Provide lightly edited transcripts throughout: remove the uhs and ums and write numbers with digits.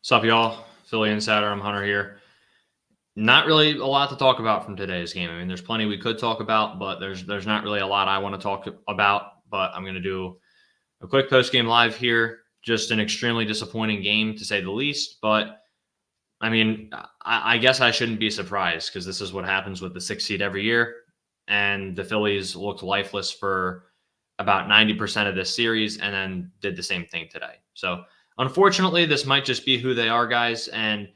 What's up, y'all? Philly Insider. I'm Hunter here. Not really a lot to talk about from today's game. I mean, there's plenty we could talk about, but there's not really a lot I want to talk about. But I'm going to do a quick post game live here. Just an extremely disappointing game, to say the least. But I mean, I guess I shouldn't be surprised because this is what happens with the 6th seed every year. And the Phillies looked lifeless for about 90% of this series and then did the same thing today. So unfortunately, this might just be who they are, guys. And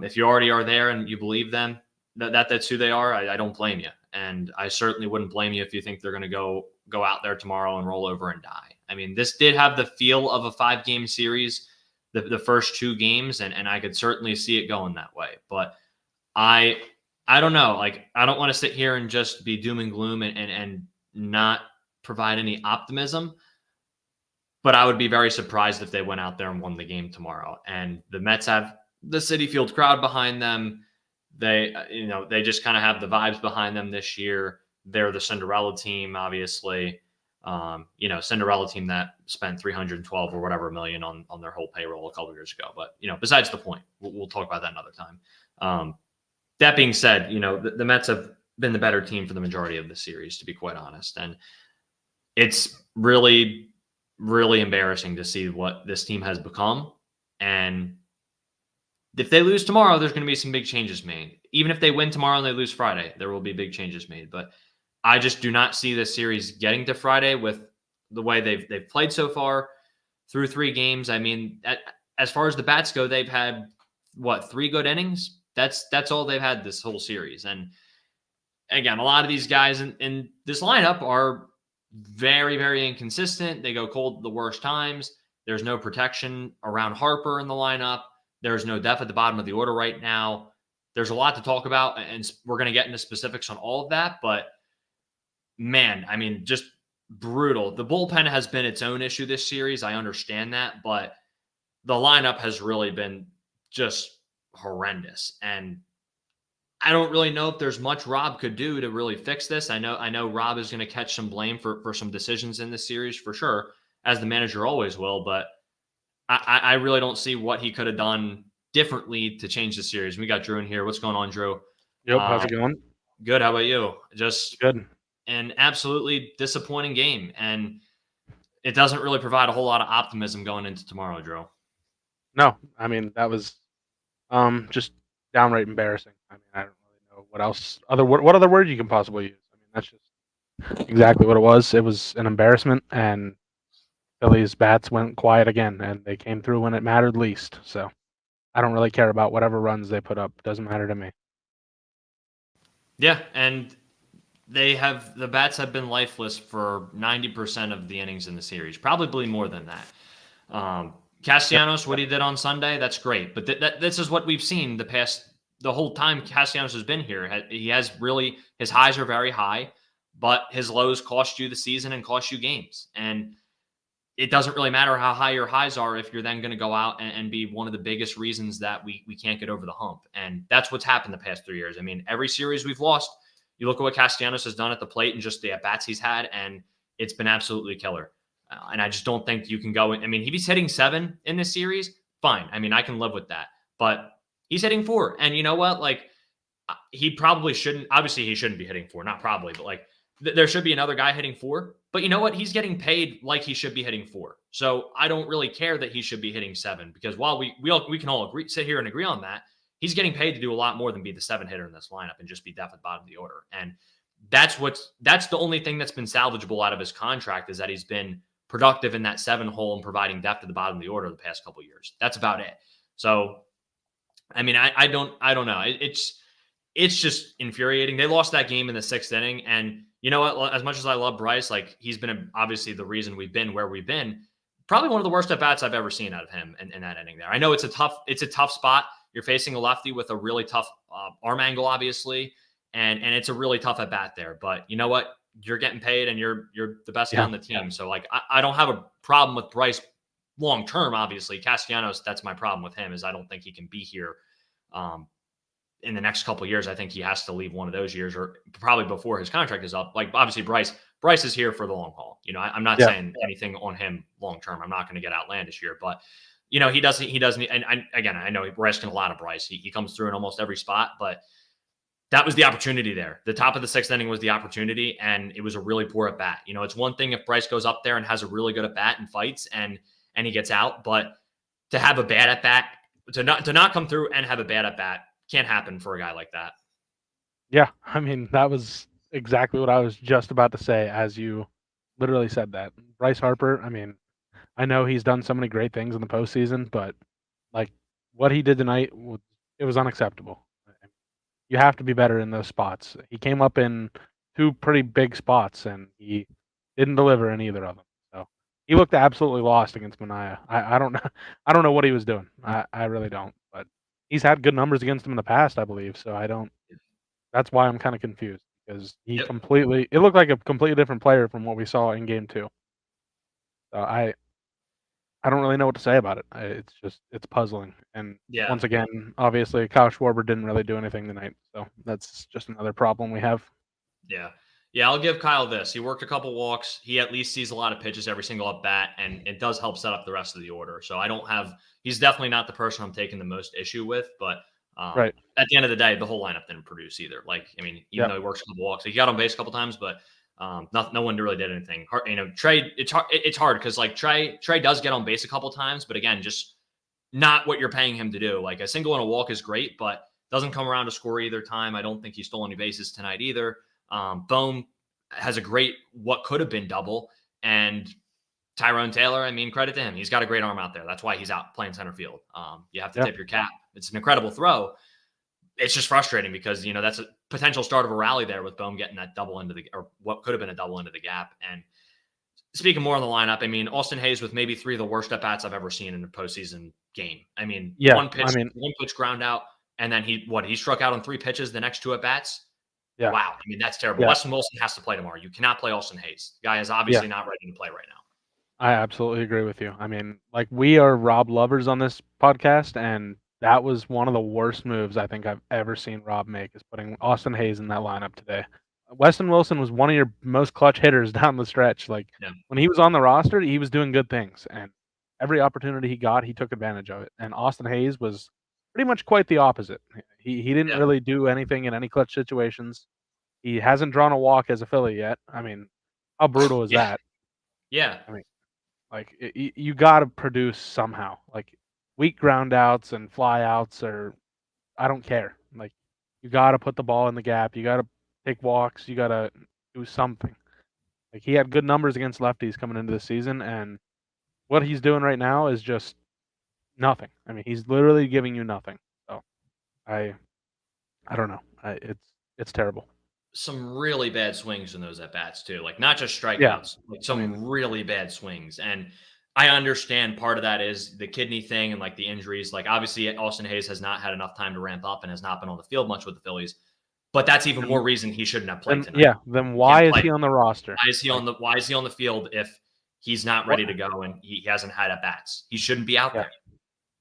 if you already are there and you believe them, that's who they are, I don't blame you. And I certainly wouldn't blame you if you think they're going to go out there tomorrow and roll over and die. I mean, this did have the feel of a 5-game series, the first 2 games, and I could certainly see it going that way. But I don't know. Like, I don't want to sit here and just be doom and gloom and not provide any optimism. But I would be very surprised if they went out there and won the game tomorrow. And the Mets have the Citi Field crowd behind them. They just kind of have the vibes behind them this year. They're the Cinderella team, obviously. Cinderella team that spent $312 or whatever million on their whole payroll a couple of years ago. But, besides the point, we'll talk about that another time. That being said, the Mets have been the better team for the majority of the series, to be quite honest. And it's really, really embarrassing to see what this team has become. And if they lose tomorrow, there's going to be some big changes made. Even if they win tomorrow and they lose Friday, there will be big changes made. But I just do not see this series getting to Friday with the way they've played so far through 3 games. I mean, as far as the bats go, they've had 3 good innings. That's all they've had this whole series. And again, a lot of these guys in this lineup are very, very inconsistent. They go cold at the worst times. There's no protection around Harper in the lineup. There's no depth at the bottom of the order right now. There's a lot to talk about, and we're going to get into specifics on all of that. But, man, I mean, just brutal. The bullpen has been its own issue this series. I understand that. But the lineup has really been just horrendous. And I don't really know if there's much Rob could do to really fix this. I know Rob is going to catch some blame for some decisions in this series for sure, as the manager always will. But I really don't see what he could have done differently to change the series. We got Drew in here. What's going on, Drew? Yep, how's it going? Good. How about you? Just good. An absolutely disappointing game, and it doesn't really provide a whole lot of optimism going into tomorrow, Drew. No, I mean, that was just downright embarrassing. I mean, I don't really know what else what other word you can possibly use. I mean, that's just exactly what it was. It was an embarrassment, and Phillies bats went quiet again, and they came through when it mattered least. So I don't really care about whatever runs they put up. It doesn't matter to me. Yeah, and the bats have been lifeless for 90% of the innings in the series, probably more than that. Castellanos, what he did on Sunday, that's great. But this is what we've seen the whole time Castellanos has been here. He has really, his highs are very high, but his lows cost you the season and cost you games. And it doesn't really matter how high your highs are if you're then going to go out and be one of the biggest reasons that we can't get over the hump. And that's what's happened the past 3 years. I mean, every series we've lost, you look at what Castellanos has done at the plate and just the at-bats he's had, and it's been absolutely killer. And I just don't think you can go in. I mean, if he's hitting 7 in this series, fine. I mean, I can live with that. But he's hitting 4. And you know what? Like, he probably shouldn't. Obviously, he shouldn't be hitting 4. Not probably, but like, there should be another guy hitting 4. But you know what? He's getting paid like he should be hitting 4. So I don't really care that he should be hitting 7, because while we can all sit here and agree on that, he's getting paid to do a lot more than be the 7 hitter in this lineup and just be depth at the bottom of the order. And that's the only thing that's been salvageable out of his contract, is that he's been productive in that 7 hole and providing depth at the bottom of the order the past couple of years. That's about it. So, I mean, I don't know. It's just infuriating. They lost that game in the 6th inning, and you know what? As much as I love Bryce, like, he's been obviously the reason we've been where we've been. Probably one of the worst at bats I've ever seen out of him in that inning there. I know it's a tough spot. You're facing a lefty with a really tough arm angle, obviously, and it's a really tough at bat there. But you know what? You're getting paid, and you're the best guy on the team. Yeah. So, like, I don't have a problem with Bryce long term. Obviously, Castellanos, that's my problem with him, is I don't think he can be here in the next couple of years. I think he has to leave one of those years, or probably before his contract is up. Like, obviously, Bryce is here for the long haul. I'm not saying anything on him long term. I'm not going to get outlandish here, but he doesn't, and again, I know we're asking a lot of Bryce. He comes through in almost every spot, but that was the opportunity there. The top of the sixth inning was the opportunity, and it was a really poor at bat. It's one thing if Bryce goes up there and has a really good at bat and fights and he gets out, but to have a bad at bat, to not come through and have a bad at bat can't happen for a guy like that. Yeah, I mean, that was exactly what I was just about to say as you literally said that. Bryce Harper, I mean, I know he's done so many great things in the postseason, but like what he did tonight, it was unacceptable. You have to be better in those spots. He came up in two pretty big spots, and he didn't deliver in either of them. So he looked absolutely lost against Mania. I don't know. I don't know what he was doing. I really don't. But he's had good numbers against him in the past, I believe. So I don't. That's why I'm kind of confused because he Yep. completely. It looked like a completely different player from what we saw in Game 2. So I don't really know what to say about it. It's puzzling. And Yeah. once again, obviously, Kyle Schwarber didn't really do anything tonight. So that's just another problem we have. Yeah. Yeah, I'll give Kyle this. He worked a couple walks. He at least sees a lot of pitches every single at bat, and it does help set up the rest of the order. So I don't have. He's definitely not the person I'm taking the most issue with, but Right. at the end of the day, the whole lineup didn't produce either. Even Yep. though he works a couple walks, he got on base a couple times, but no one really did anything. Trey, it's hard because Trey does get on base a couple times, but again, just not what you're paying him to do. Like a single and a walk is great, but doesn't come around to score either time. I don't think he stole any bases tonight either. Bohm has a great what could have been double, and Tyrone Taylor. I mean, credit to him. He's got a great arm out there. That's why he's out playing center field. You have to Yeah. tip your cap. It's an incredible throw. It's just frustrating because that's a potential start of a rally there with Bohm getting that double into or what could have been a double into the gap. And speaking more on the lineup, I mean, Austin Hayes with maybe 3 of the worst at bats I've ever seen in a postseason game. I mean, Yeah. one I mean, pitch ground out, and then he struck out on 3 pitches the next 2 at bats. yeah. Wow. I mean, that's terrible. Yeah. Weston Wilson has to play tomorrow. You cannot play Austin Hayes. The guy is obviously not ready to play right now. I absolutely agree with you. I mean, like we are Rob lovers on this podcast, and that was one of the worst moves I think I've ever seen Rob make is putting Austin Hayes in that lineup today. Weston Wilson was one of your most clutch hitters down the stretch. Like Yeah. when he was on the roster, he was doing good things, and every opportunity he got, he took advantage of it. And Austin Hayes was pretty much quite the opposite. He didn't Yeah. really do anything in any clutch situations. He hasn't drawn a walk as a Philly yet. I mean, how brutal is Yeah. that? Yeah. I mean, like you got to produce somehow. Like weak ground outs and fly outs, or I don't care. Like you got to put the ball in the gap. You got to take walks. You got to do something. Like he had good numbers against lefties coming into the season, and what he's doing right now is just nothing. I mean, he's literally giving you nothing. So I I don't know. It's terrible. Some really bad swings in those at bats too. Like not just Yeah. strikeouts, like I some mean, really bad swings. And I understand part of that is the kidney thing and like the injuries. Like obviously Austin Hayes has not had enough time to ramp up and has not been on the field much with the Phillies. But that's even more reason he shouldn't have played tonight. then He can't why is play. he on the roster? Why is he on the field if he's not What? ready to go and he hasn't had at bats? He shouldn't be out Yeah. there.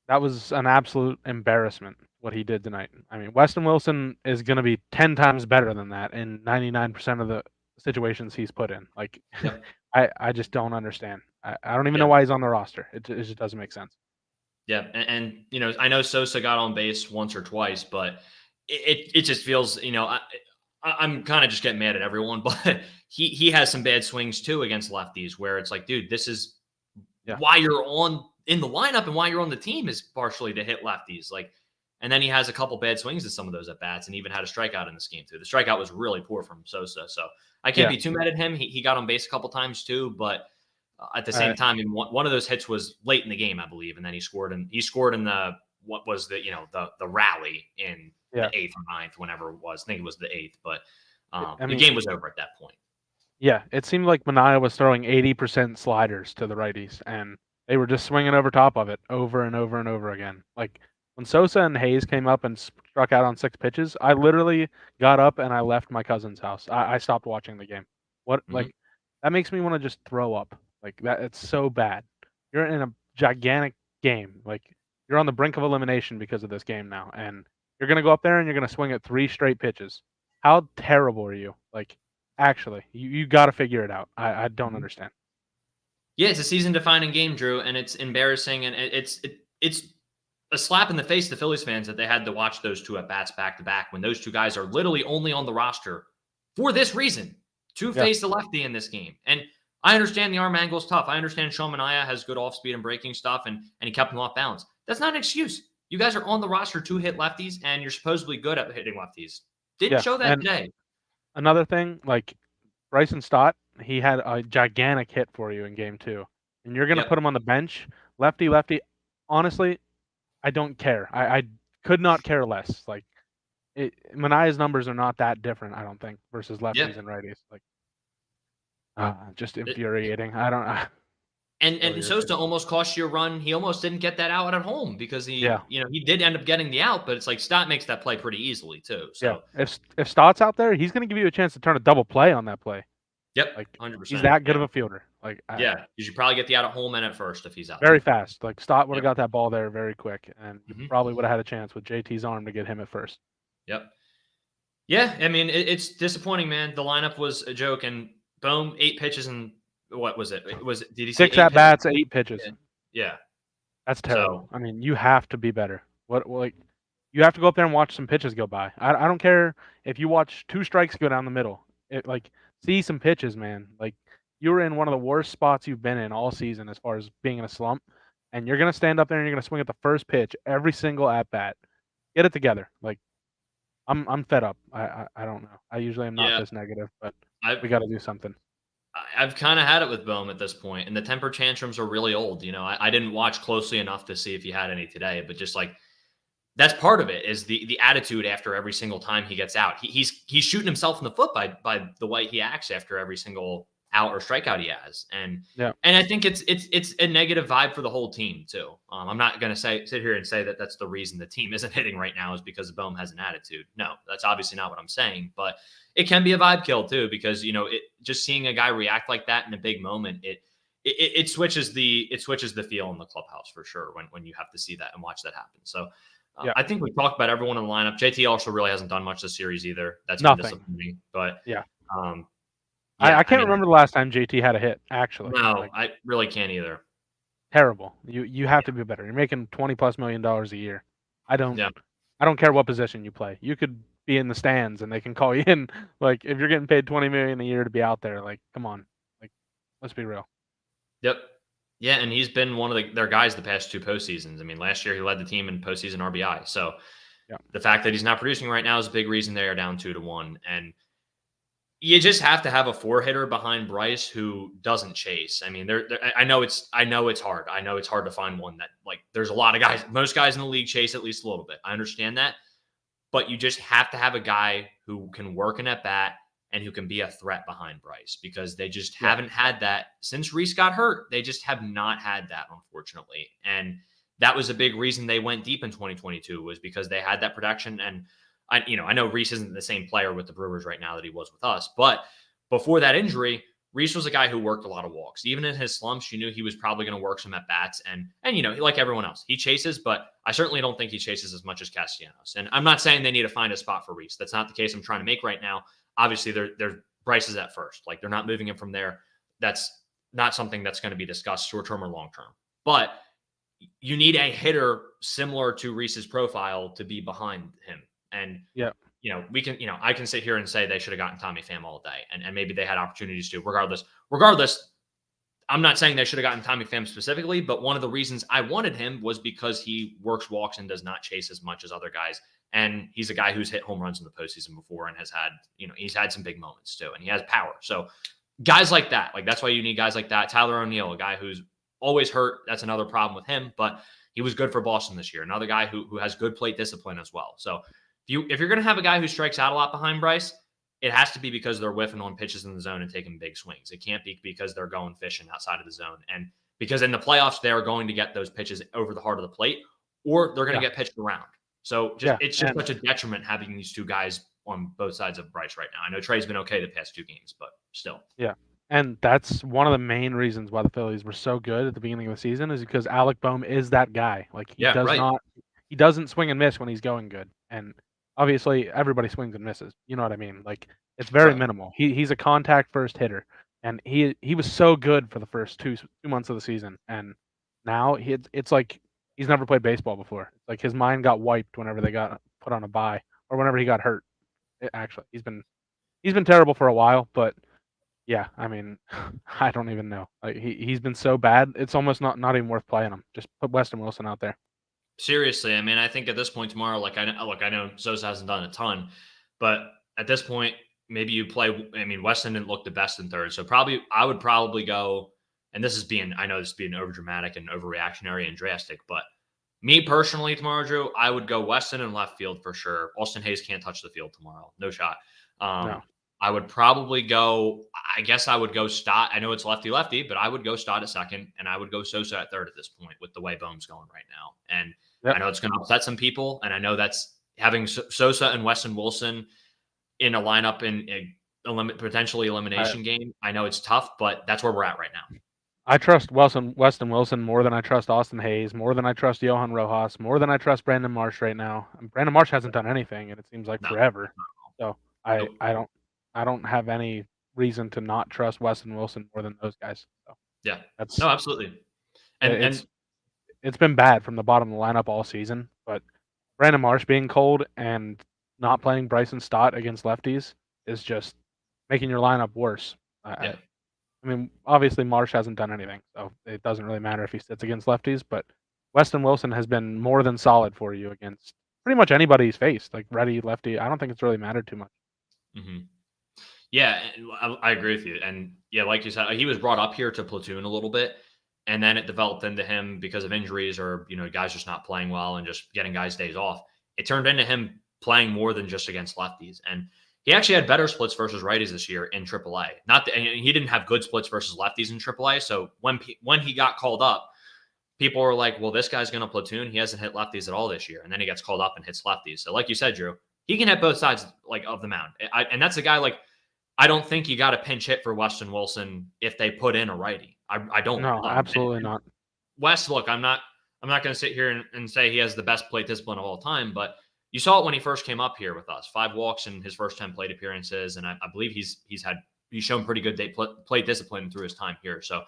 That was an absolute embarrassment what he did tonight. I mean, Weston Wilson is going to be 10 times better than that in 99% of the situations he's put in. Like, Yep. I just don't understand. I don't even know Yeah. why he's on the roster. It just doesn't make sense. Yeah, and I know Sosa got on base once or twice, but it just feels, I'm kind of just getting mad at everyone, but he has some bad swings too against lefties where it's like, dude, this is Yeah. why you're in the lineup and why you're on the team is partially to hit lefties. Like, and then he has a couple bad swings in some of those at bats and even had a strikeout in this game too. The strikeout was really poor from Sosa, so I can't be too mad at him. He got on base a couple times too, but at the same time, one of those hits was late in the game, I believe, and then he scored in the what was the the rally in the 8th or 9th, whenever it was. I think it was the 8th, but the game was over at that point. Yeah, it seemed like Mania was throwing 80% sliders to the righties, and they were just swinging over top of it over and over and over again. Like when Sosa and Hayes came up and struck out on 6 pitches, I literally got up and I left my cousin's house. I stopped watching the game. Like that makes me want to just throw up. Like that, it's so bad. You're in a gigantic game. Like you're on the brink of elimination because of this game now, and you're gonna go up there and you're gonna swing at 3 straight pitches. How terrible are you? Like, actually, you got to figure it out. I don't understand. Yeah, it's a season-defining game, Drew, and it's embarrassing, and it's a slap in the face to Phillies fans that they had to watch those two at bats back to back when those two guys are literally only on the roster for this reason to Yeah, face the lefty in this game. And I understand the arm angle is tough. I understand Sean Manaea has good off speed and breaking stuff, and he kept them off balance. That's not an excuse. You guys are on the roster to hit lefties, and you're supposedly good at hitting lefties. Didn't yeah. show that And today. another thing, like Bryson Stott, he had a gigantic hit for you in game 2, and you're gonna Yep. put him on the bench, lefty, lefty. Honestly, I don't care. I could not care less. Like Manaea's numbers are not that different, I don't think, versus Yeah. lefties and righties. Like, just It- infuriating. I don't. And Really Sosa irritating. almost cost you a run. He almost didn't get that out at home because Yeah, he did end up getting the out, but it's like Stott makes that play pretty easily too. yeah. So, If Stott's out there, he's gonna give you a chance to turn a double play on that play. yep, Like he's 100%. that good Yeah. of a fielder. Like Yeah. You should probably get the out at home and at first if he's out very there. fast. Like Stott would have Yep. got that ball there very quick, and you Hmm. probably would have had a chance with JT's arm to get him at first. Yep. Yeah. I mean, it's disappointing, man. The lineup was a joke, and boom, 8 pitches and what was it? Did he say 6 eight at pitches? bats, 8 pitches. Yeah. Yeah. That's So, terrible. I mean, you have to be better. What like you have to go up there and watch some pitches go by. I don't care if you watch 2 strikes go down the middle. Like see some pitches, man. Like you were in one of the worst spots you've been in all season as far as being in a slump, and you're gonna stand up there and you're gonna swing at the first pitch every single at bat. Get it together. Like I'm fed up. I don't know. I usually am not yeah, this negative, but I've we got to do something. I've kind of had it with Bohm at this point, and the temper tantrums are really old. I didn't watch closely enough to see if he had any today, but just like that's part of it is the attitude after every single time he gets out. He's shooting himself in the foot by the way he acts after every single out or strikeout he has, Yeah. and I think it's a negative vibe for the whole team too. I'm not going to sit here and say that that's the reason the team isn't hitting right now is because Bohm has an attitude. No, that's obviously not what I'm saying, but it can be a vibe kill too because just seeing a guy react like that in a big moment it switches the feel in the clubhouse for sure when you have to see that and watch that happen. So Yeah. I think we talked about everyone in the lineup. JT also really hasn't done much this series either. That's been Nothing. disappointing. But Yeah. um, I can't mean, remember the last time JT had a hit, actually. no, Like, I really can't either. terrible. You have to be better. You're making $20+ million a year. I don't Yeah. care what position you play. You could be in the stands and they can call you in. Like if you're getting paid $20 million a year to be out there, like come on. Like let's be real. Yep. Yeah, and he's been one of their guys the past 2 postseasons. I mean, last year he led the team in postseason RBI. So Yeah. the fact that he's not producing right now is a big reason they are down 2-1. And you just have to have a 4 hitter behind Bryce who doesn't chase. I mean, I know it's hard. I know it's hard to find one that like. There's a lot of guys. Most guys in the league chase at least a little bit. I understand that, but you just have to have a guy who can work an at bat and who can be a threat behind Bryce because they just haven't had that since Reese got hurt. They just have not had that, unfortunately, and that was a big reason they went deep in 2022 was because they had that protection. And I know Reese isn't the same player with the Brewers right now that he was with us, but before that injury, Reese was a guy who worked a lot of walks. Even in his slumps, you knew he was probably going to work some at bats, and like everyone else, he chases, but I certainly don't think he chases as much as Castellanos. And I'm not saying they need to find a spot for Reese. That's not the case I'm trying to make right now. Obviously, they're Bryce is at first. Like they're not moving him from there. That's not something that's going to be discussed short term or long term. But you need a hitter similar to Reese's profile to be behind him. And Yeah. we can, I can sit here and say they should have gotten Tommy Pham all day, and maybe they had opportunities to. Regardless, I'm not saying they should have gotten Tommy Pham specifically, but one of the reasons I wanted him was because he works walks and does not chase as much as other guys. And he's a guy who's hit home runs in the postseason before and has had, he's had some big moments too, and he has power. So guys like that, like that's why you need guys like that. Tyler O'Neill, a guy who's always hurt. That's another problem with him, but he was good for Boston this year. Another guy who has good plate discipline as well. So if you're going to have a guy who strikes out a lot behind Bryce, it has to be because they're whiffing on pitches in the zone and taking big swings. It can't be because they're going fishing outside of the zone. And because in the playoffs, they're going to get those pitches over the heart of the plate, or they're going to get pitched around. So it's just such a detriment having these two guys on both sides of Bryce right now. I know Trey's been okay the past 2 games, but still. Yeah. And that's one of the main reasons why the Phillies were so good at the beginning of the season is because Alec Boehm is that guy. Like he doesn't swing and miss when he's going good. And obviously everybody swings and misses. You know what I mean? Like it's very minimal. He's a contact first hitter. and he was so good for the first 2 months of the season, and now it's like he's never played baseball before. It's like his mind got wiped whenever they got put on a bye or whenever he got hurt. Actually, he's been terrible for a while, but yeah, I mean, I don't even know. Like he's been so bad, it's almost not even worth playing him. Just put Weston Wilson out there. Seriously, I mean, I think at this point tomorrow, like I know Sosa hasn't done a ton, but at this point, maybe you play. I mean, Weston didn't look the best in third, so probably I would probably go. And this is being, I know this is being over dramatic and overreactionary and drastic, but me personally tomorrow, Drew, I would go Weston in left field for sure. Austin Hayes can't touch the field tomorrow, no shot. No, I would probably go. I guess I would go Stott. I know it's lefty lefty, but I would go Stott at second, and I would go Sosa at third at this point with the way Bohm's going right now. And I yep. know it's going to upset some people, and I know that's having Sosa and Weston Wilson in a lineup in a potentially elimination game. I know it's tough, but that's where we're at right now. I trust Weston Wilson more than I trust Austin Hayes, more than I trust Johan Rojas, more than I trust Brandon Marsh right now. And Brandon Marsh hasn't done anything, and it seems like No, forever. So I nope. I don't I don't have any reason to not trust Weston Wilson more than those guys. So Yeah, that's no, absolutely. And it's it's been bad from the bottom of the lineup all season. But Brandon Marsh being cold and not playing Bryson Stott against lefties is just making your lineup worse. yeah. I mean, obviously Marsh hasn't done anything, so it doesn't really matter if he sits against lefties. But Weston Wilson has been more than solid for you against pretty much anybody he's faced, like righty, lefty. I don't think it's really mattered too much. Mm-hmm. Yeah, I agree with you. And yeah, like you said, he was brought up here to platoon a little bit, and then it developed into him because of injuries or guys just not playing well and just getting guys days off. It turned into him playing more than just against lefties, and he actually had better splits versus righties this year in AAA. And he didn't have good splits versus lefties in AAA. So when he got called up, people were like, "Well, this guy's going to platoon. He hasn't hit lefties at all this year," and then he gets called up and hits lefties. So, like you said, Drew, he can hit both sides like of the mound, and that's a guy like. I don't think you got a pinch hit for Weston Wilson if they put in a righty. I don't. No, absolutely not. West, look, I'm not going to sit here and say he has the best plate discipline of all time, but you saw it when he first came up here with us. 5 walks in his first 10 plate appearances, and I believe he's shown pretty good plate discipline through his time here. So,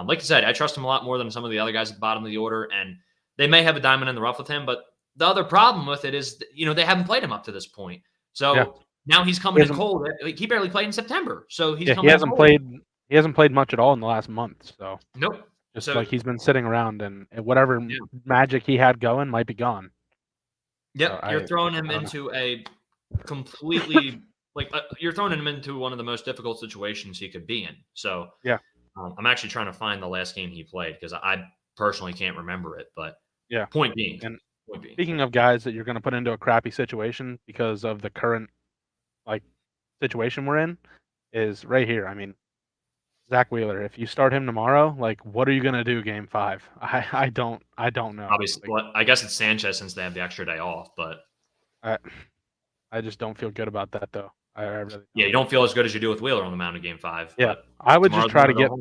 like you said, I trust him a lot more than some of the other guys at the bottom of the order, and they may have a diamond in the rough with him, but the other problem with it is, they haven't played him up to this point. So. Yeah. Now he's coming in cold. He barely played in September, so he's coming. He hasn't played. He hasn't played much at all in the last month. So nope. Just like he's been sitting around, and whatever magic he had going might be gone. Yep, so you're throwing him into a completely you're throwing him into one of the most difficult situations he could be in. So yeah, I'm actually trying to find the last game he played because I personally can't remember it. But yeah, point being, speaking of guys that you're going to put into a crappy situation because of the current situation we're in, is right here. I mean, Zach Wheeler. If you start him tomorrow, what are you going to do Game 5? I don't know. Obviously, I guess it's Sanchez since they have the extra day off, but I just don't feel good about that though. I really don't. Yeah, you don't feel as good as you do with Wheeler on the mound in Game 5. Yeah, I would just try to get.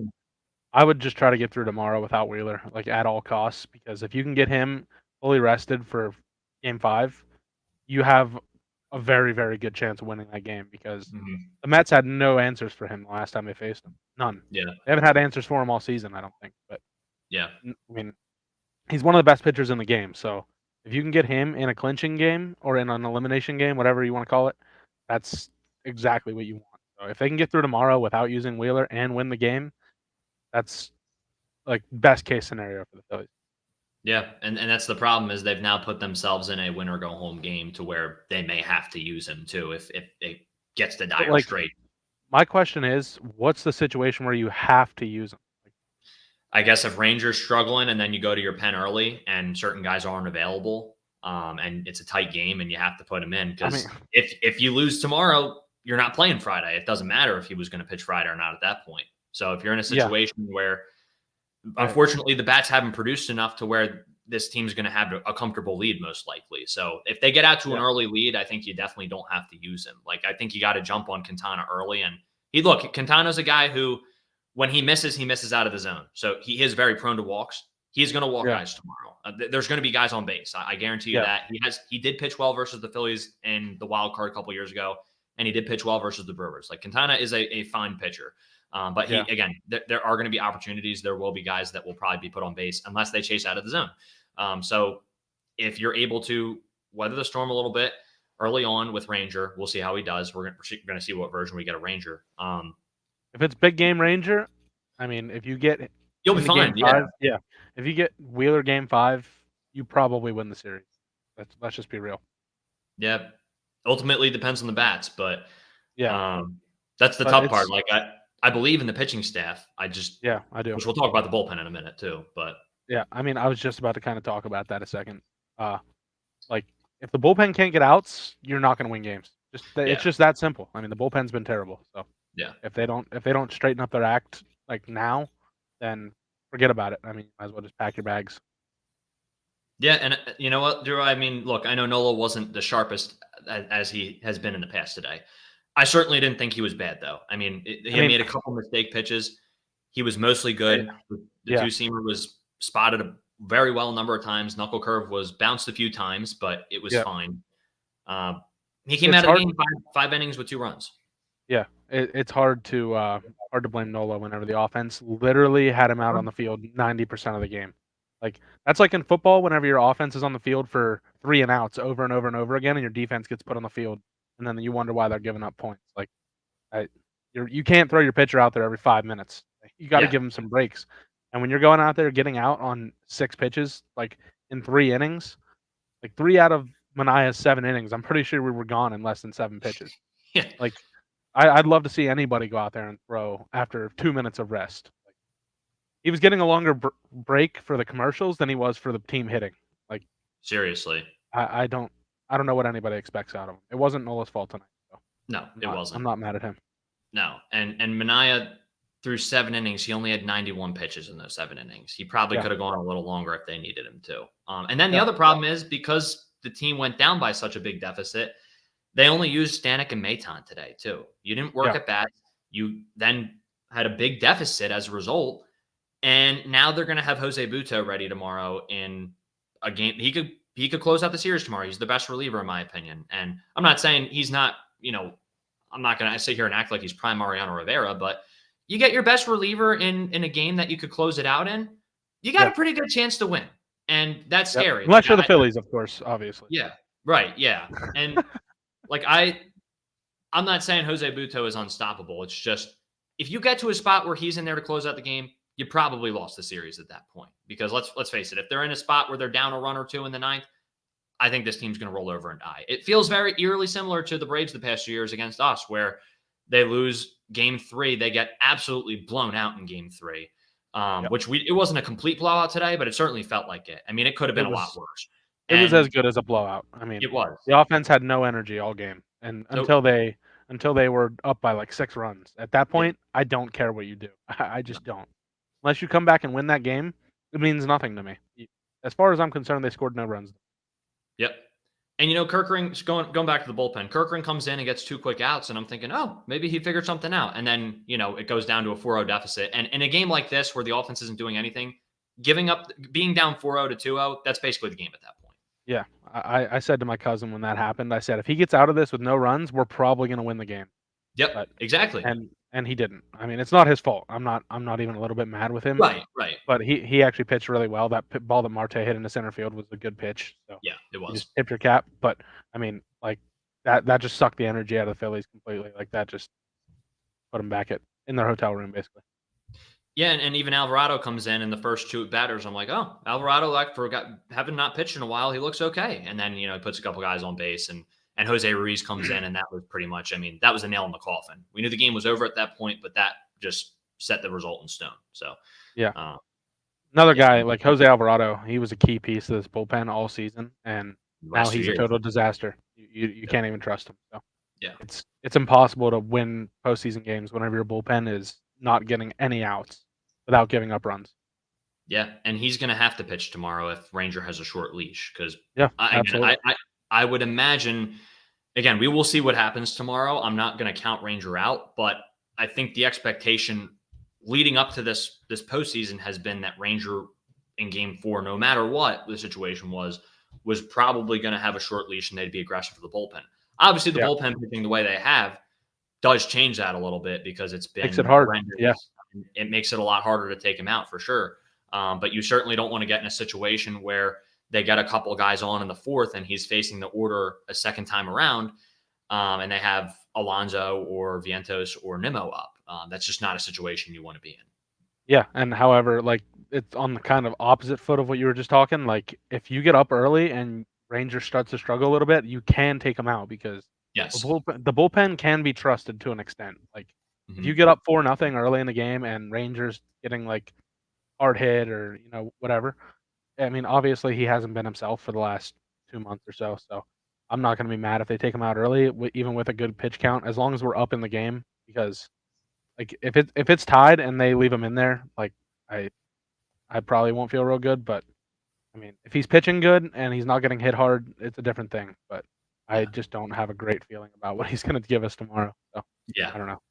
I would just try to get through tomorrow without Wheeler, at all costs, because if you can get him fully rested for Game 5, you have a very, very good chance of winning that game because the Mets had no answers for him the last time they faced him. None. Yeah. They haven't had answers for him all season, I don't think. But yeah, I mean, he's one of the best pitchers in the game. So if you can get him in a clinching game or in an elimination game, whatever you want to call it, that's exactly what you want. So if they can get through tomorrow without using Wheeler and win the game, that's best case scenario for the Phillies. Yeah, and that's the problem is they've now put themselves in a win or go home game to where they may have to use him too if it gets to dire straight. My question is, what's the situation where you have to use him? I guess if Rangers struggling and then you go to your pen early and certain guys aren't available, and it's a tight game and you have to put him in because if you lose tomorrow, you're not playing Friday. It doesn't matter if he was going to pitch Friday or not at that point. So if you're in a situation where unfortunately, the bats haven't produced enough to where this team's going to have a comfortable lead, most likely. So if they get out to an early lead, I think you definitely don't have to use him. I think you got to jump on Quintana early. And Quintana's a guy who, when he misses out of the zone. So he is very prone to walks. He's going to walk guys tomorrow. There's going to be guys on base. I guarantee you that. He did pitch well versus the Phillies in the wild card a couple years ago, and he did pitch well versus the Brewers. Quintana is a fine pitcher. But again, there are going to be opportunities. There will be guys that will probably be put on base unless they chase out of the zone. So if you're able to weather the storm a little bit early on with Ranger, we'll see how he does. We're going to see what version we get of Ranger. If it's big game Ranger, I mean, if you get you'll be fine. If you get Wheeler game 5, you probably win the series. Let's just be real. Yeah. Ultimately depends on the bats, but that's the But tough part. Like I believe in the pitching staff. I do. Which we'll talk about the bullpen in a minute too. But yeah, I mean, I was just about to kind of talk about that a second. Like if the bullpen can't get outs, you're not going to win games. It's just that simple. I mean, the bullpen's been terrible. So yeah, if they don't straighten up their act like now, then forget about it. I mean, might as well just pack your bags. Yeah, and you know what, Drew? I mean, look, I know Nola wasn't the sharpest as he has been in the past today. I certainly didn't think he was bad, though. I mean, he made a couple mistake pitches. He was mostly good. The two-seamer was spotted a very well number of times. Knuckle curve was bounced a few times, but it was fine. He came out of the game five innings with 2 runs. Yeah, it's hard to blame Nola whenever the offense literally had him out on the field 90% of the game. Like that's like in football, whenever your offense is on the field for 3 and outs over and over and over again, and your defense gets put on the field, and then you wonder why they're giving up points. Like, you can't throw your pitcher out there every 5 minutes. You got to give him some breaks. And when you're going out there getting out on 6 pitches, like in 3 innings, like 3 out of Manaya's 7 innings, I'm pretty sure we were gone in less than 7 pitches. Yeah, like I'd love to see anybody go out there and throw after 2 minutes of rest. He was getting a longer break for the commercials than he was for the team hitting. Like seriously, I don't know what anybody expects out of him. It wasn't Nola's fault tonight. So no, it wasn't. I'm not mad at him. No, and Manaya through 7 innings, he only had 91 pitches in those 7 innings. He probably could have gone a little longer if they needed him to. And then the other problem is because the team went down by such a big deficit, they only used Stanek and Maton today too. You didn't work at bats. You then had a big deficit as a result. And now they're going to have Jose Butto ready tomorrow in a game. He could close out the series tomorrow. He's the best reliever in my opinion. And I'm not saying he's not, I'm not going to sit here and act like he's prime Mariano Rivera, but you get your best reliever in a game that you could close it out in, you got a pretty good chance to win. And that's scary. Unless you're the Phillies, of course, obviously. Yeah, right, yeah. And I'm not saying Jose Butto is unstoppable. It's just if you get to a spot where he's in there to close out the game, you probably lost the series at that point. Because let's face it, if they're in a spot where they're down a run or 2 in the 9th, I think this team's going to roll over and die. It feels very eerily similar to the Braves the past few years against us, where they lose game 3, they get absolutely blown out in game 3, which it wasn't a complete blowout today, but it certainly felt like it. I mean, it could have been a lot worse. It was as good as a blowout. I mean, it was. The offense had no energy all game, and until they were up by like 6 runs. At that point, I don't care what you do. I just don't. Unless you come back and win that game, it means nothing to me. As far as I'm concerned, they scored no runs. Yep. And, Kerkering, going back to the bullpen, Kerkering comes in and gets 2 quick outs, and I'm thinking, oh, maybe he figured something out. And then, it goes down to a 4-0 deficit. And in a game like this where the offense isn't doing anything, being down 4-0 to 2-0, that's basically the game at that point. Yeah. I said to my cousin when that happened, I said, if he gets out of this with no runs, we're probably going to win the game. Yep, exactly. And he didn't. I mean, it's not his fault. I'm not even a little bit mad with him. Right. But he actually pitched really well. That ball that Marte hit in the center field was a good pitch. So yeah, it was. You just tipped your cap. But I mean, like that just sucked the energy out of the Phillies completely. Like that just put them back in their hotel room basically. Yeah, and even Alvarado comes in the first 2 batters. I'm like, oh, Alvarado, having not pitched in a while, he looks okay. And then he puts a couple guys on base and Jose Ruiz comes in, and that was pretty much, that was a nail in the coffin. We knew the game was over at that point, but that just set the result in stone. So, yeah. Another guy like Jose Alvarado, he was a key piece of this bullpen all season, and now he's a total disaster. You can't even trust him. So, yeah, it's impossible to win postseason games whenever your bullpen is not getting any outs without giving up runs. Yeah, and he's going to have to pitch tomorrow if Ranger has a short leash because I would imagine. Again, we will see what happens tomorrow. I'm not going to count Ranger out, but I think the expectation leading up to this postseason has been that Ranger in game 4, no matter what the situation was probably going to have a short leash and they'd be aggressive for the bullpen. Obviously, the bullpen pitching the way they have, does change that a little bit because it's Makes it been hard. Yeah. horrendous. It makes it a lot harder to take him out for sure. But you certainly don't want to get in a situation where they get a couple guys on in the fourth and he's facing the order a second time around, and they have Alonso or Vientos or Nimmo up. That's just not a situation you want to be in. Yeah, and however, like, it's on the kind of opposite foot of what you were just talking. Like, if you get up early and Rangers starts to struggle a little bit, you can take them out because Yes. the bullpen can be trusted to an extent. Like, if you Mm-hmm. get up 4-0 early in the game and Rangers getting like hard hit or whatever, I mean, obviously he hasn't been himself for the last 2 months or so. So I'm not going to be mad if they take him out early, even with a good pitch count, as long as we're up in the game. Because like if it's tied and they leave him in there, like I I probably won't feel real good. But I mean, if he's pitching good and he's not getting hit hard, it's a different thing. But I Yeah. just don't have a great feeling about what he's going to give us tomorrow. So Yeah. I don't know.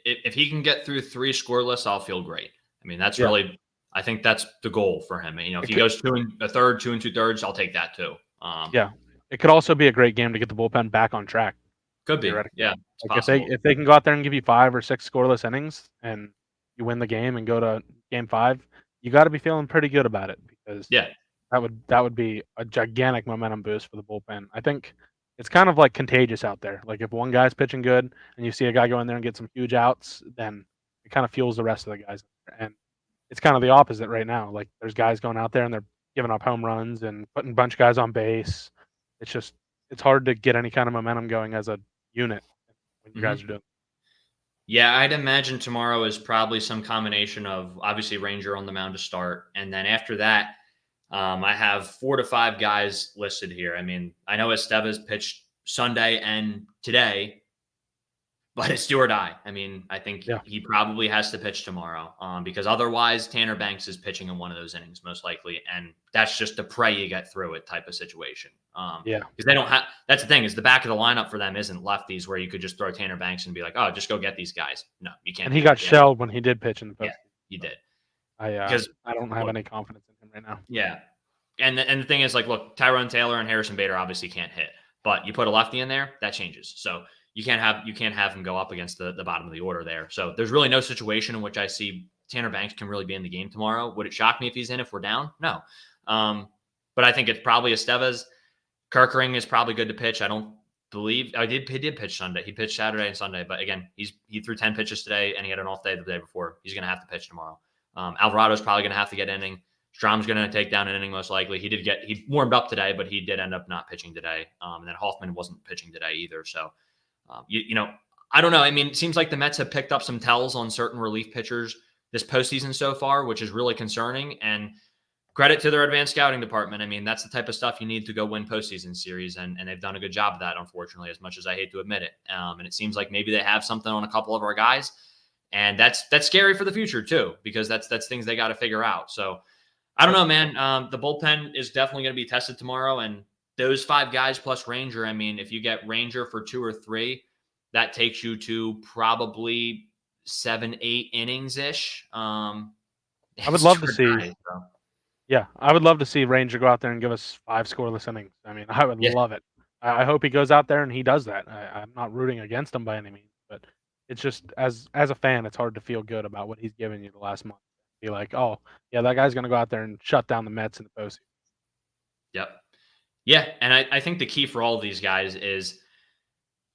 If he can get through 3 scoreless, I'll feel great. I mean, that's Yeah, really, I think that's the goal for him. If it he could, goes 2 and a third, 2 and 2/3, I'll take that too. yeah, it could also be a great game to get the bullpen back on track. Could be. Theoretically. Yeah, it's Like possible. if they can go out there and give you 5 or 6 scoreless innings and you win the game and go to game 5, you got to be feeling pretty good about it because Yeah. that would be a gigantic momentum boost for the bullpen. I think it's kind of like contagious out there. Like if one guy's pitching good and you see a guy go in there and get some huge outs, then it kind of fuels the rest of the guys. And it's kind of the opposite right now. Like there's guys going out there and they're giving up home runs and putting a bunch of guys on base. It's just it's hard to get any kind of momentum going as a unit when you guys Mhm. are doing. Yeah, I'd imagine tomorrow is probably some combination of obviously Ranger on the mound to start, and then after that, I have 4 to 5 guys listed here. I mean, I know Estevez pitched Sunday and today, but it's do or die. I mean, I think Yeah, he probably has to pitch tomorrow, because otherwise Tanner Banks is pitching in one of those innings most likely, and that's just the pray you get through it type of situation. yeah. Because they don't have. That's the thing is the back of the lineup for them isn't lefties where you could just throw Tanner Banks and be like, oh, just go get these guys. No, you can't And do he got that. Yeah, shelled when he did pitch in the yeah, postseason. he So did I because I don't have look, any confidence in him right now. yeah, and the thing is like, look, Tyrone Taylor and Harrison Bader obviously can't hit, but you put a lefty in there, that changes. So you can't have him go up against the bottom of the order there. So there's really no situation in which I see Tanner Banks can really be in the game tomorrow. Would it shock me if he's in if we're down? No. But I think it's probably Estevez. Kerkering is probably good to pitch. I don't believe he did pitch Sunday. He pitched Saturday and Sunday, but again, he threw 10 pitches today and he had an off day the day before. He's going to have to pitch tomorrow. Alvarado's probably going to have to get inning. Strom's going to take down an inning most likely. He warmed up today, but he did end up not pitching today. And then Hoffman wasn't pitching today either. So, I don't know. I mean, it seems like the Mets have picked up some tells on certain relief pitchers this postseason so far, which is really concerning. And credit to their advanced scouting department. I mean, that's the type of stuff you need to go win postseason series, and they've done a good job of that, unfortunately, as much as I hate to admit it. And it seems like maybe they have something on a couple of our guys, and that's scary for the future too, because that's things they got to figure out. So I don't know, man. The bullpen is definitely going to be tested tomorrow, and those 5 guys plus Ranger. I mean, if you get Ranger for 2 or 3, that takes you to probably 7, 8 innings ish. I would It's love do to or see. die, so. Yeah, I would love to see Ranger go out there and give us 5 scoreless innings. I mean, I would Yeah. love it. I hope he goes out there and he does that. I'm not rooting against him by any means, but it's just as a fan, it's hard to feel good about what he's given you the last month. Be like, oh yeah, that guy's gonna go out there and shut down the Mets in the postseason. Yep. Yeah, and I think the key for all of these guys is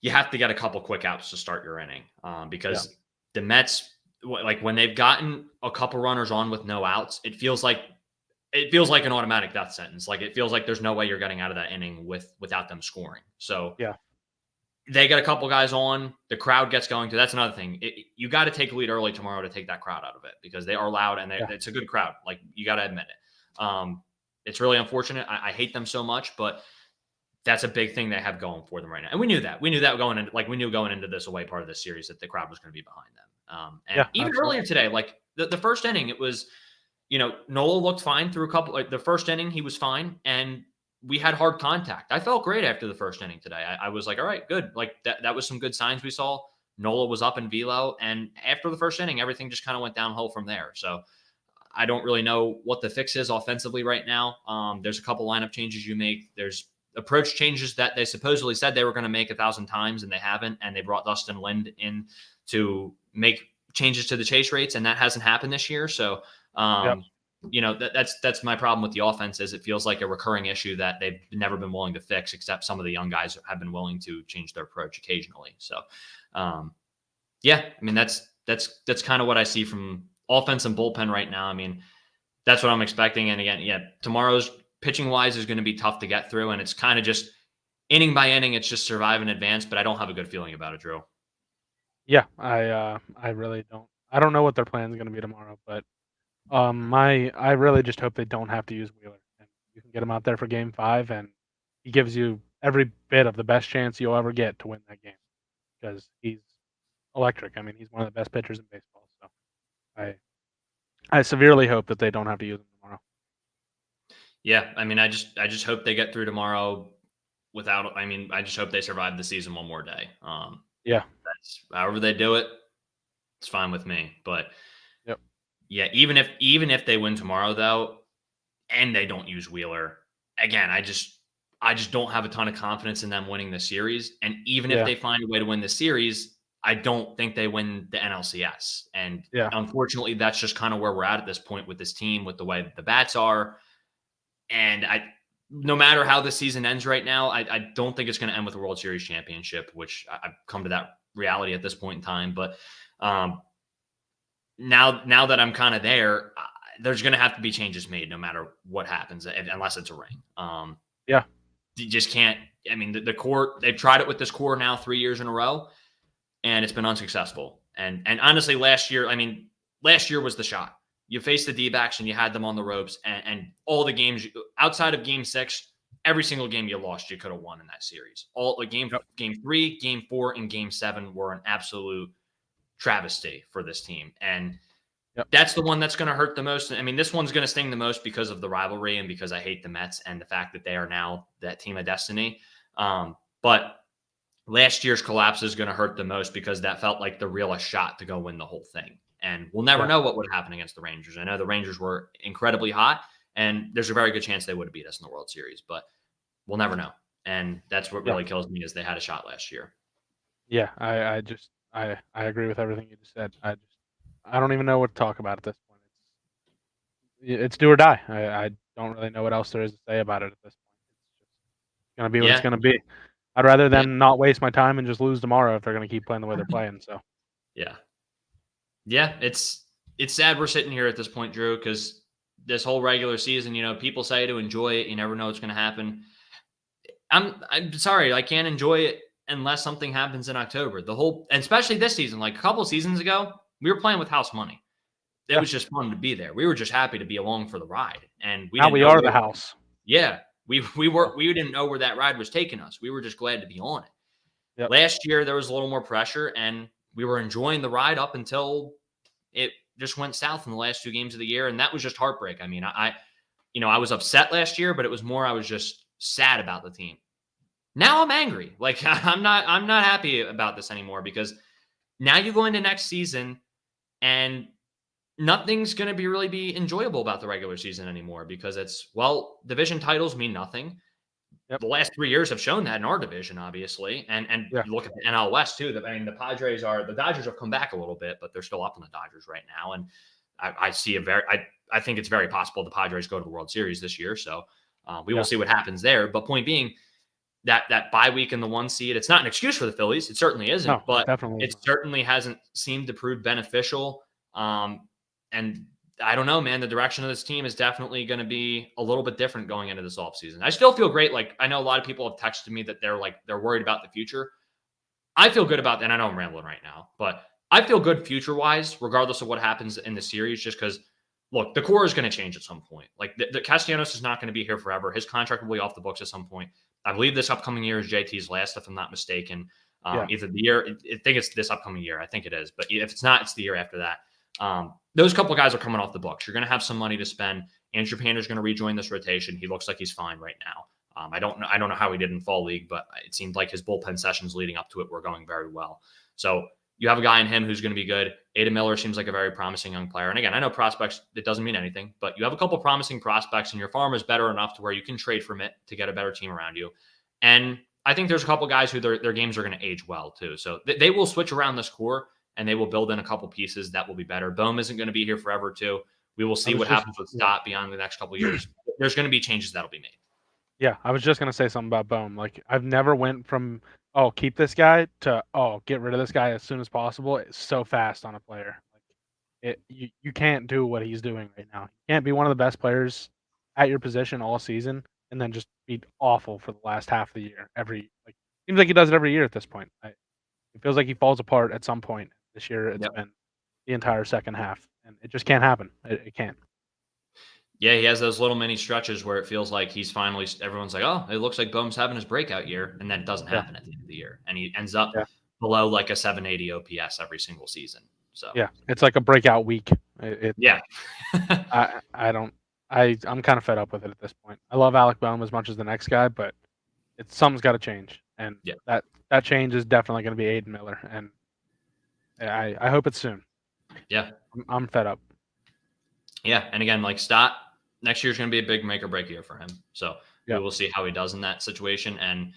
you have to get a couple quick outs to start your inning, Yeah, because the Mets, like when they've gotten a couple runners on with no outs, it feels like an automatic death sentence. Like it feels like there's no way you're getting out of that inning without them scoring. So yeah, they get a couple guys on, the crowd gets going to. That's another thing. You got to take a lead early tomorrow to take that crowd out of it because they are loud and yeah. it's a good crowd. Like you got to admit it. It's really unfortunate. I hate them so much, but that's a big thing they have going for them right now. And we knew that. We knew that going into we knew going into this away part of this series that the crowd was going to be behind them. And Yeah, even absolutely. earlier today, like the first inning, it was, Nola looked fine through a couple. Like the first inning, he was fine, and we had hard contact. I felt great after the first inning today. I was like, all right, good. Like that was some good signs we saw. Nola was up in velo, and after the first inning, everything just kind of went downhill from there. So I don't really know what the fix is offensively right now. There's a couple lineup changes you make. There's approach changes that they supposedly said they were going to make 1,000 times and they haven't, and they brought Dustin Lind in to make changes to the chase rates, and that hasn't happened this year. So, that's my problem with the offense is it feels like a recurring issue that they've never been willing to fix, except some of the young guys have been willing to change their approach occasionally. So, that's kind of what I see from offense and bullpen right now. I mean, that's what I'm expecting. And again, tomorrow's pitching wise is going to be tough to get through. And it's kind of just inning by inning. It's just survive and advance, but I don't have a good feeling about it, Drew. Yeah, I really don't. I don't know what their plan is going to be tomorrow, but I really just hope they don't have to use Wheeler, and you can get him out there for Game 5, and he gives you every bit of the best chance you'll ever get to win that game because he's electric. I mean, he's one of the best pitchers in baseball. So I severely hope that they don't have to use him tomorrow. Yeah, I mean, I just hope they get through tomorrow without. I mean, I just hope they survive the season one more day. Yeah, that's however they do it. It's fine with me. But yep. Yeah, even if they win tomorrow though, and they don't use Wheeler again, I just don't have a ton of confidence in them winning the series. And even if they find a way to win the series, I don't think they win the NLCS. And unfortunately, that's just kind of where we're at this point with this team, with the way that the bats are. And no matter how the season ends right now, I don't think it's going to end with a World Series championship, which I've come to that reality at this point in time. But now that I'm kind of there, there's going to have to be changes made no matter what happens, unless it's a ring. You just can't. I mean, the core, they've tried it with this core now 3 years in a row, and it's been unsuccessful. And honestly, last year was the shot. You faced the D-backs and you had them on the ropes, and all the games outside of Game 6, every single game you lost, you could have won in that series. All like Game 3, Game 4, and Game 7 were an absolute travesty for this team. And that's the one that's going to hurt the most. I mean, this one's going to sting the most because of the rivalry and because I hate the Mets and the fact that they are now that team of destiny. But last year's collapse is going to hurt the most because that felt like the realest shot to go win the whole thing. And we'll never know what would happen against the Rangers. I know the Rangers were incredibly hot, and there's a very good chance they would have beat us in the World Series, but we'll never know. And that's what really kills me is they had a shot last year. Yeah, I agree with everything you just said. I don't even know what to talk about at this point. It's do or die. I don't really know what else there is to say about it at this point. It's just going to be what it's going to be. I'd rather than not waste my time and just lose tomorrow if they're going to keep playing the way they're playing. So yeah, it's sad we're sitting here at this point, Drew, because this whole regular season, people say to enjoy it. You never know what's going to happen. I'm sorry, I can't enjoy it unless something happens in October. And especially this season, like a couple of seasons ago, we were playing with house money. It was just fun to be there. We were just happy to be along for the ride, and we are the house. Yeah, we didn't know where that ride was taking us. We were just glad to be on it. Yep. Last year there was a little more pressure, and we were enjoying the ride up until it just went south in the last 2 games of the year, and that was just heartbreak. I mean, I was upset last year, but it was more I was just sad about the team. Now I'm angry. Like I'm not happy about this anymore because now you go into next season and nothing's going to really be enjoyable about the regular season anymore because division titles mean nothing. The last 3 years have shown that in our division, obviously. And look at the NL West too. The Dodgers have come back a little bit, but they're still up on the Dodgers right now. And I think it's very possible the Padres go to the World Series this year. So we will see what happens there. But point being, that bye week in the 1 seed, it's not an excuse for the Phillies. It certainly isn't, but it certainly hasn't seemed to prove beneficial. And I don't know, man, the direction of this team is definitely going to be a little bit different going into this offseason. I still feel great. Like I know a lot of people have texted me that they're worried about the future. I feel good about that. And I know I'm rambling right now, but I feel good future wise, regardless of what happens in the series, just because look, the core is going to change at some point. Like the Castellanos is not going to be here forever. His contract will be off the books at some point. I believe this upcoming year is JT's last, if I'm not mistaken. Either the year, I think it's this upcoming year. I think it is. But if it's not, it's the year after that. Those couple guys are coming off the books. You're going to have some money to spend. Andrew Pander's going to rejoin this rotation. He looks like he's fine right now. I don't know how he did in fall league, but it seemed like his bullpen sessions leading up to it were going very well. So You have a guy in him who's going to be good. Aiden Miller seems like a very promising young player. And again, I know prospects, it doesn't mean anything, but you have a couple promising prospects and your farm is better enough to where you can trade from it to get a better team around you. And I think there's a couple guys who their games are going to age well too. So they will switch around this core and they will build in a couple pieces that will be better. Bohm isn't going to be here forever too. We will see what happens with Stott beyond the next couple of years. There's going to be changes that'll be made. Yeah, I was just gonna say something about Bohm. Like I've never went from keep this guy to get rid of this guy as soon as possible. It's so fast on a player. Like you can't do what he's doing right now. You can't be one of the best players at your position all season and then just be awful for the last half of the year. Seems like he does it every year at this point. It feels like he falls apart at some point. This year it's been the entire second half, and it just can't happen. It can't. Yeah, he has those little mini stretches where it feels like he's finally, everyone's like, oh, it looks like Bohm's having his breakout year. And then it doesn't happen at the end of the year. And he ends up below like a 780 OPS every single season. So, yeah, it's like a breakout week. Yeah. I'm kind of fed up with it at this point. I love Alec Bohm as much as the next guy, but something's got to change. And that change is definitely going to be Aiden Miller. And I hope it's soon. Yeah. I'm fed up. Yeah. And again, like Stott, next year's going to be a big make or break year for him. So we will see how he does in that situation. And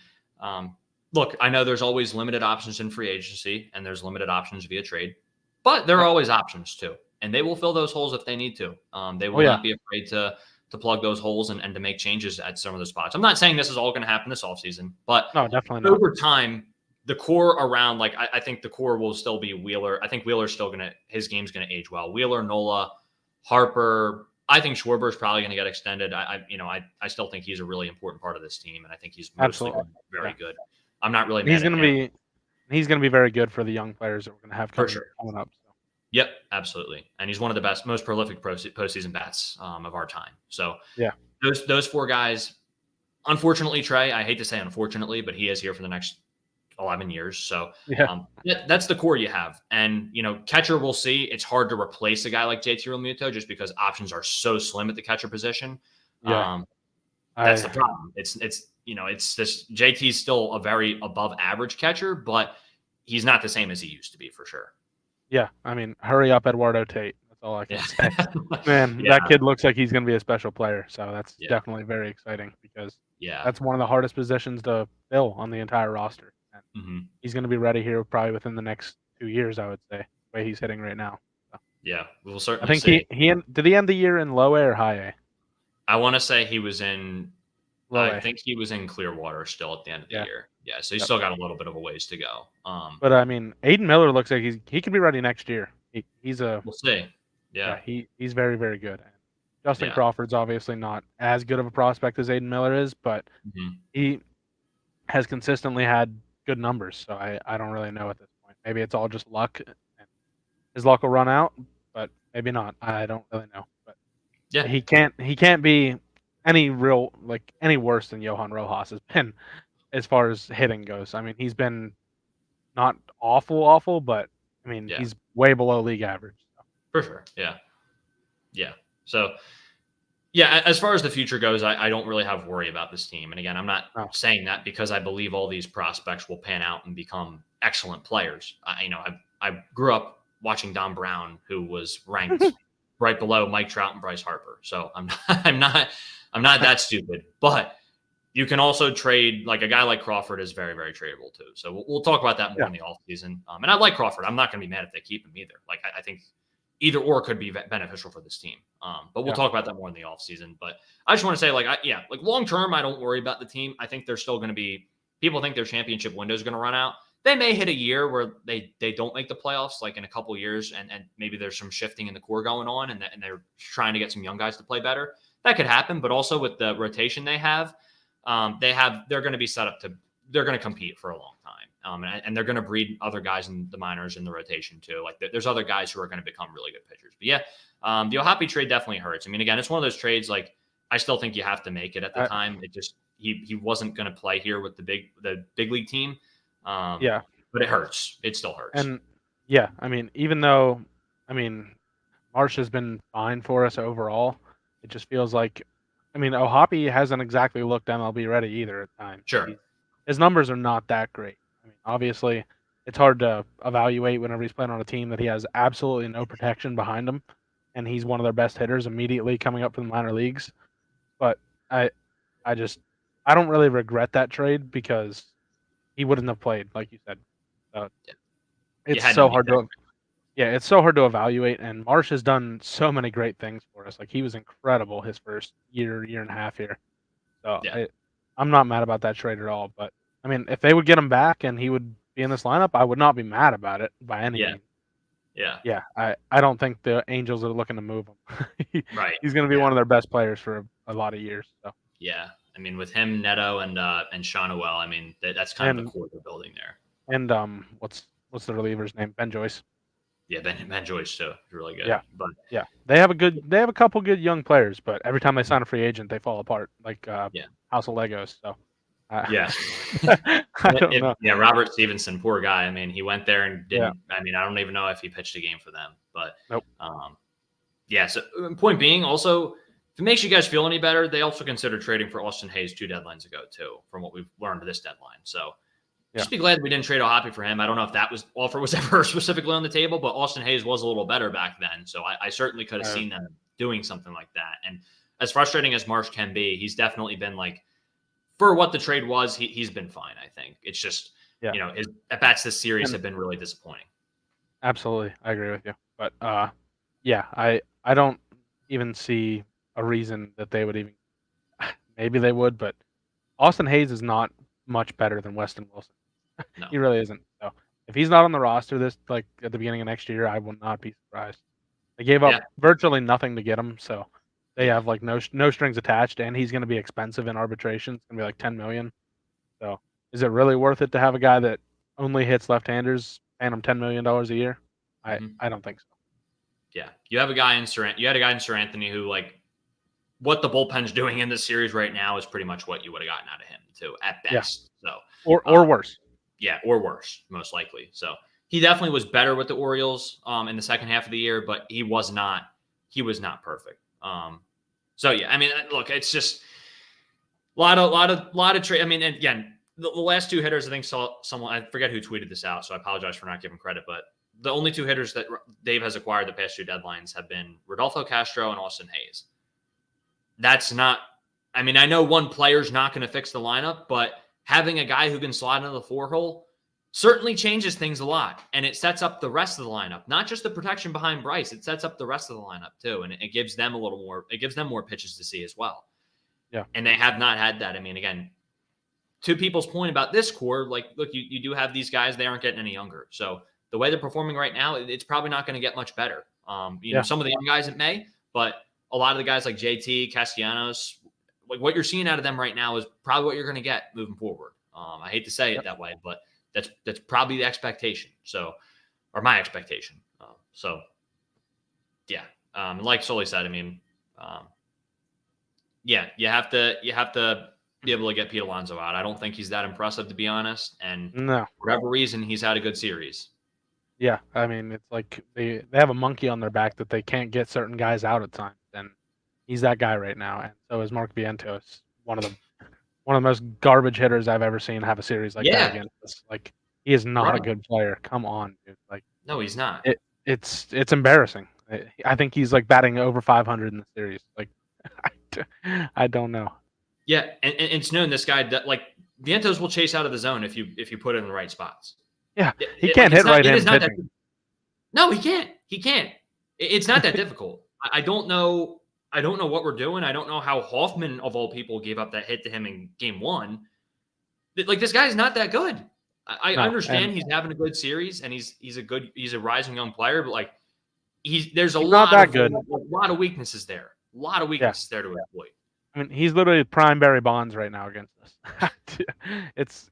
look, I know there's always limited options in free agency and there's limited options via trade, but there are always options too. And they will fill those holes if they need to. They will not be afraid to plug those holes and to make changes at some of the spots. I'm not saying this is all going to happen this offseason, but no, definitely not. Over time, the core around, like, I think the core will still be Wheeler. I think Wheeler's still his game's going to age well. Wheeler, Nola, Harper. I think Schwarber's probably going to get extended. I still think he's a really important part of this team, and I think he's mostly very good. I'm not really. He's going to be very good for the young players that we're going to have coming up. So. Yep, absolutely, and he's one of the best, most prolific postseason bats of our time. So yeah, those four guys. Unfortunately, Trey, I hate to say unfortunately, but he is here for the next 11 years. So that's the core you have. And, catcher, we'll see. It's hard to replace a guy like JT Realmuto just because options are so slim at the catcher position. That's the problem. It's this JT's still a very above average catcher, but he's not the same as he used to be for sure. Yeah. I mean, hurry up, Eduardo Tate. That's all I can say. Man, that kid looks like he's going to be a special player. So that's definitely very exciting because that's one of the hardest positions to fill on the entire roster. And he's going to be ready here probably within the next 2 years, I would say, the way he's hitting right now. So. Yeah, we'll certainly see. I think did he end the year in low A or high A? I want to say he was in low A. I think he was in Clearwater still at the end of the year. Yeah, so he's still got a little bit of a ways to go. But I mean, Aiden Miller looks like he could be ready next year. We'll see. Yeah, he's very, very good. Justin Crawford's obviously not as good of a prospect as Aiden Miller is, but he has consistently had good numbers. So I don't really know at this point. Maybe it's all just luck. And his luck will run out, but maybe not. I don't really know. But he can't be any worse than Johan Rojas has been as far as hitting goes. I mean, he's been not awful, but I mean, he's way below league average. So. For sure. Yeah. So, as far as the future goes, I don't really have worry about this team. And again, I'm not saying that because I believe all these prospects will pan out and become excellent players. I grew up watching Don Brown, who was ranked right below Mike Trout and Bryce Harper. So I'm not that stupid, but you can also trade, like a guy like Crawford is very, very tradable too. So we'll talk about that more in the offseason. And I like Crawford. I'm not going to be mad if they keep him either. Like I think either or could be beneficial for this team. But we'll talk about that more in the offseason. But I just want to say, like long term, I don't worry about the team. I think they're still going to be, people think their championship window is going to run out. They may hit a year where they don't make the playoffs, like in a couple of years, and maybe there's some shifting in the core going on, and they're trying to get some young guys to play better. That could happen, but also with the rotation they have, they're going to be set up they're going to compete for a long time. And they're going to breed other guys in the minors in the rotation too. Like there's other guys who are going to become really good pitchers. But the Ohapi trade definitely hurts. I mean, again, it's one of those trades, like I still think you have to make it at the time. It just, he wasn't going to play here with the big league team. But it hurts. It still hurts. And I mean, even though, Marsh has been fine for us overall, it just feels like, Ohapi hasn't exactly looked MLB ready either at times. Sure. His numbers are not that great. I mean, obviously, it's hard to evaluate whenever he's playing on a team that he has absolutely no protection behind him, and he's one of their best hitters immediately coming up from the minor leagues. But I I just I don't really regret that trade because he wouldn't have played, like you said. So Yeah. You it's had to so make hard that. to yeah, it's so hard to evaluate. And Marsh has done so many great things for us. Like he was incredible his first year and a half here. So Yeah. I'm not mad about that trade at all. But I mean, if they would get him back and he would be in this lineup, I would not be mad about it by any Yeah. means. Yeah. Yeah, I don't think the Angels are looking to move him. Right. He's going to be Yeah. one of their best players for a lot of years. So Yeah. I mean, with him, Neto, and Shonowell, I mean, that's kind of the and core they're building there. and what's the reliever's name? Ben Joyce. Yeah, Ben Joyce too is really good. Yeah, But yeah. They have a couple good young players, but every time they sign a free agent, they fall apart like yeah. House of Legos. So Yeah. I don't know. Yeah, Robert Stevenson, poor guy. I mean, he went there and Yeah, didn't. I mean, I don't even know if he pitched a game for them. But nope. yeah. So point being, also, if it makes you guys feel any better, they also considered trading for Austin Hayes 2 deadlines ago too, from what we've learned this deadline. So Yeah, just be glad we didn't trade O'Hoppe for him. I don't know if that offer was ever specifically on the table, but Austin Hayes was a little better back then. So I certainly could have seen them doing something like that. And as frustrating as Marsh can be, he's definitely been like, for what the trade was, he's been fine. I think it's just, yeah. his at bats this series And have been really disappointing. absolutely, I agree with you. But yeah, I don't even see a reason that they would even. Maybe they would, but Austin Hayes is not much better than Weston Wilson. No. He really isn't. So if he's not on the roster this like at the beginning of next year, I will not be surprised. They gave up virtually nothing to get him, so they have like no strings attached, and he's going to be expensive in arbitration. It's going to be like 10 million. So is it really worth it to have a guy that only hits left-handers paying him $10 million a year? I don't think so. Yeah, you have a guy in You had a guy in Sir Anthony who, like, what the bullpen's doing in this series right now is pretty much what you would have gotten out of him too, at best. Yeah. So or worse. Yeah, or worse, most likely. So he definitely was better with the Orioles in the second half of the year, but he was not perfect. So yeah, I mean, look, it's just a lot of trade. I mean, and again, the last two hitters, I think saw someone, I forget who tweeted this out, so I apologize for not giving credit, but the only two hitters that Dave has acquired the past 2 deadlines have been Rodolfo Castro and Austin Hayes. That's not, I mean, I know one player's not going to fix the lineup, but having a guy who can slide into the 4-hole certainly changes things a lot. And it sets up the rest of the lineup, not just the protection behind Bryce. It sets up the rest of the lineup too. And it gives them more pitches to see as well. Yeah. And they have not had that. I mean, again, to people's point about this core, like, look, you do have these guys, they aren't getting any younger. So the way they're performing right now, it's probably not going to get much better. You know, some of the young guys it may, but a lot of the guys like JT, Castellanos, like what you're seeing out of them right now is probably what you're going to get moving forward. I hate to say it that way, but that's probably the expectation. So, or my expectation. So, yeah. Like Sully said, I mean, yeah, you have to be able to get Pete Alonso out. I don't think he's that impressive, to be honest. And No. for whatever reason, he's had a good series. Yeah, I mean, it's like they have a monkey on their back that they can't get certain guys out at times, and he's that guy right now. And so is Mark Vientos, one of the most garbage hitters I've ever seen have a series like that against us. Like he is not a good player. Come on, dude. Like no, he's not. It's embarrassing. I think he's like batting over 500 in the series. Like I don't know. Yeah, and it's known this guy that, like, Vientos will chase out of the zone if you put it in the right spots. Yeah, he can't hit right-handed pitching. No, he can't. He can't. It's not that difficult. I don't know what we're doing. I don't know how Hoffman, of all people, gave up that hit to him in game 1. Like, this guy's not that good. I understand he's having a good series and he's a rising young player, but like there's a lot of weaknesses there. A lot of weaknesses there to exploit. I mean, he's literally prime Barry Bonds right now against us.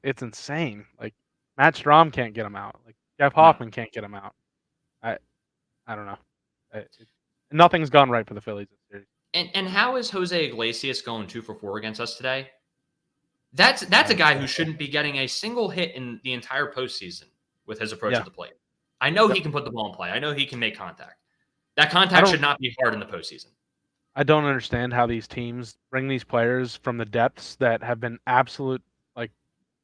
It's insane. Like Matt Strahm can't get him out. Like Jeff Hoffman can't get him out. I don't know. Nothing's gone right for the Phillies this series. And how is Jose Iglesias going 2 for 4 against us today? That's a guy who shouldn't be getting a single hit in the entire postseason with his approach at the plate. I know he can put the ball in play. I know he can make contact. That contact should not be hard in the postseason. I don't understand how these teams bring these players from the depths that have been absolute like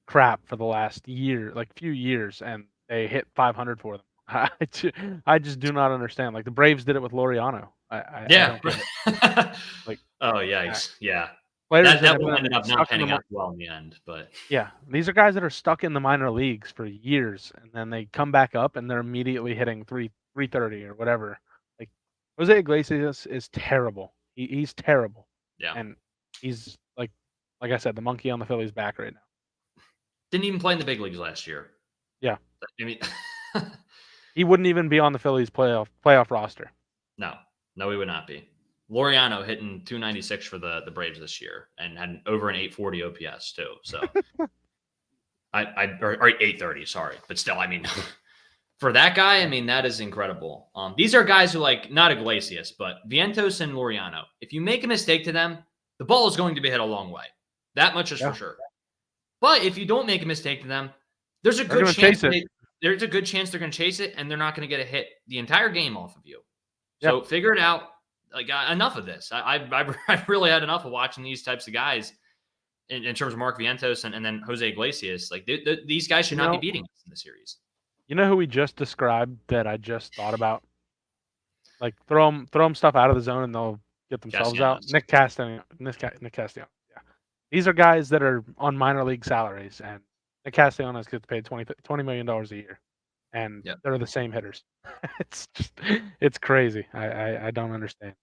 crap for the last year, like few years, and they hit 500 for them. I just do not understand. Like the Braves did it with Laureano. I Yeah. don't get it. Like Oh, uh, yikes. Yeah. players That that that have one been ended up not stuck in the panning out well in the end, but yeah, these are guys that are stuck in the minor leagues for years, and then they come back up and they're immediately hitting 330 or whatever. Like Jose Iglesias is terrible. He's terrible, yeah. and he's like I said, the monkey on the Phillies' back right now. Didn't even play in the big leagues last year. Yeah, I mean, he wouldn't even be on the Phillies playoff roster. no, we would not be. Laureano hitting 296 for the Braves this year and had over an 840 OPS too. So or 830, sorry, but still, I mean, for that guy, I mean, that is incredible. These are guys who like not Iglesias, but Vientos and Laureano. If you make a mistake to them, the ball is going to be hit a long way. That much is for sure. But if you don't make a mistake to them, there's a good chance they're going to chase it, and they're not going to get a hit the entire game off of you. So figure it out. Like enough of this. I've really had enough of watching these types of guys in terms of Mark Vientos and then Jose Iglesias. Like these guys should not be beating us in the series. You know who we just described that I just thought about? Like throw them stuff out of the zone and they'll get themselves out. Nick Castellanos. Yeah. These are guys that are on minor league salaries, and Nick Castellanos gets paid $20 million a year, and they're the same hitters. It's crazy. I don't understand.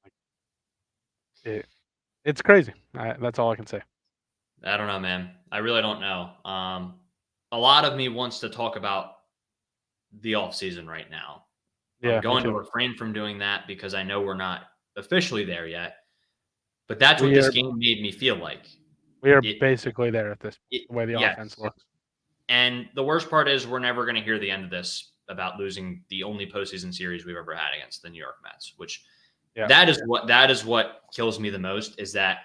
Like it's crazy. That's all I can say. I don't know, man. I really don't know. A lot of me wants to talk about the off season right now. I'm going to refrain from doing that because I know we're not officially there yet. But that's what this game made me feel like. We are basically there at this point, the way the offense looks. And the worst part is we're never going to hear the end of this about losing the only postseason series we've ever had against the New York Mets, which that is what kills me the most is that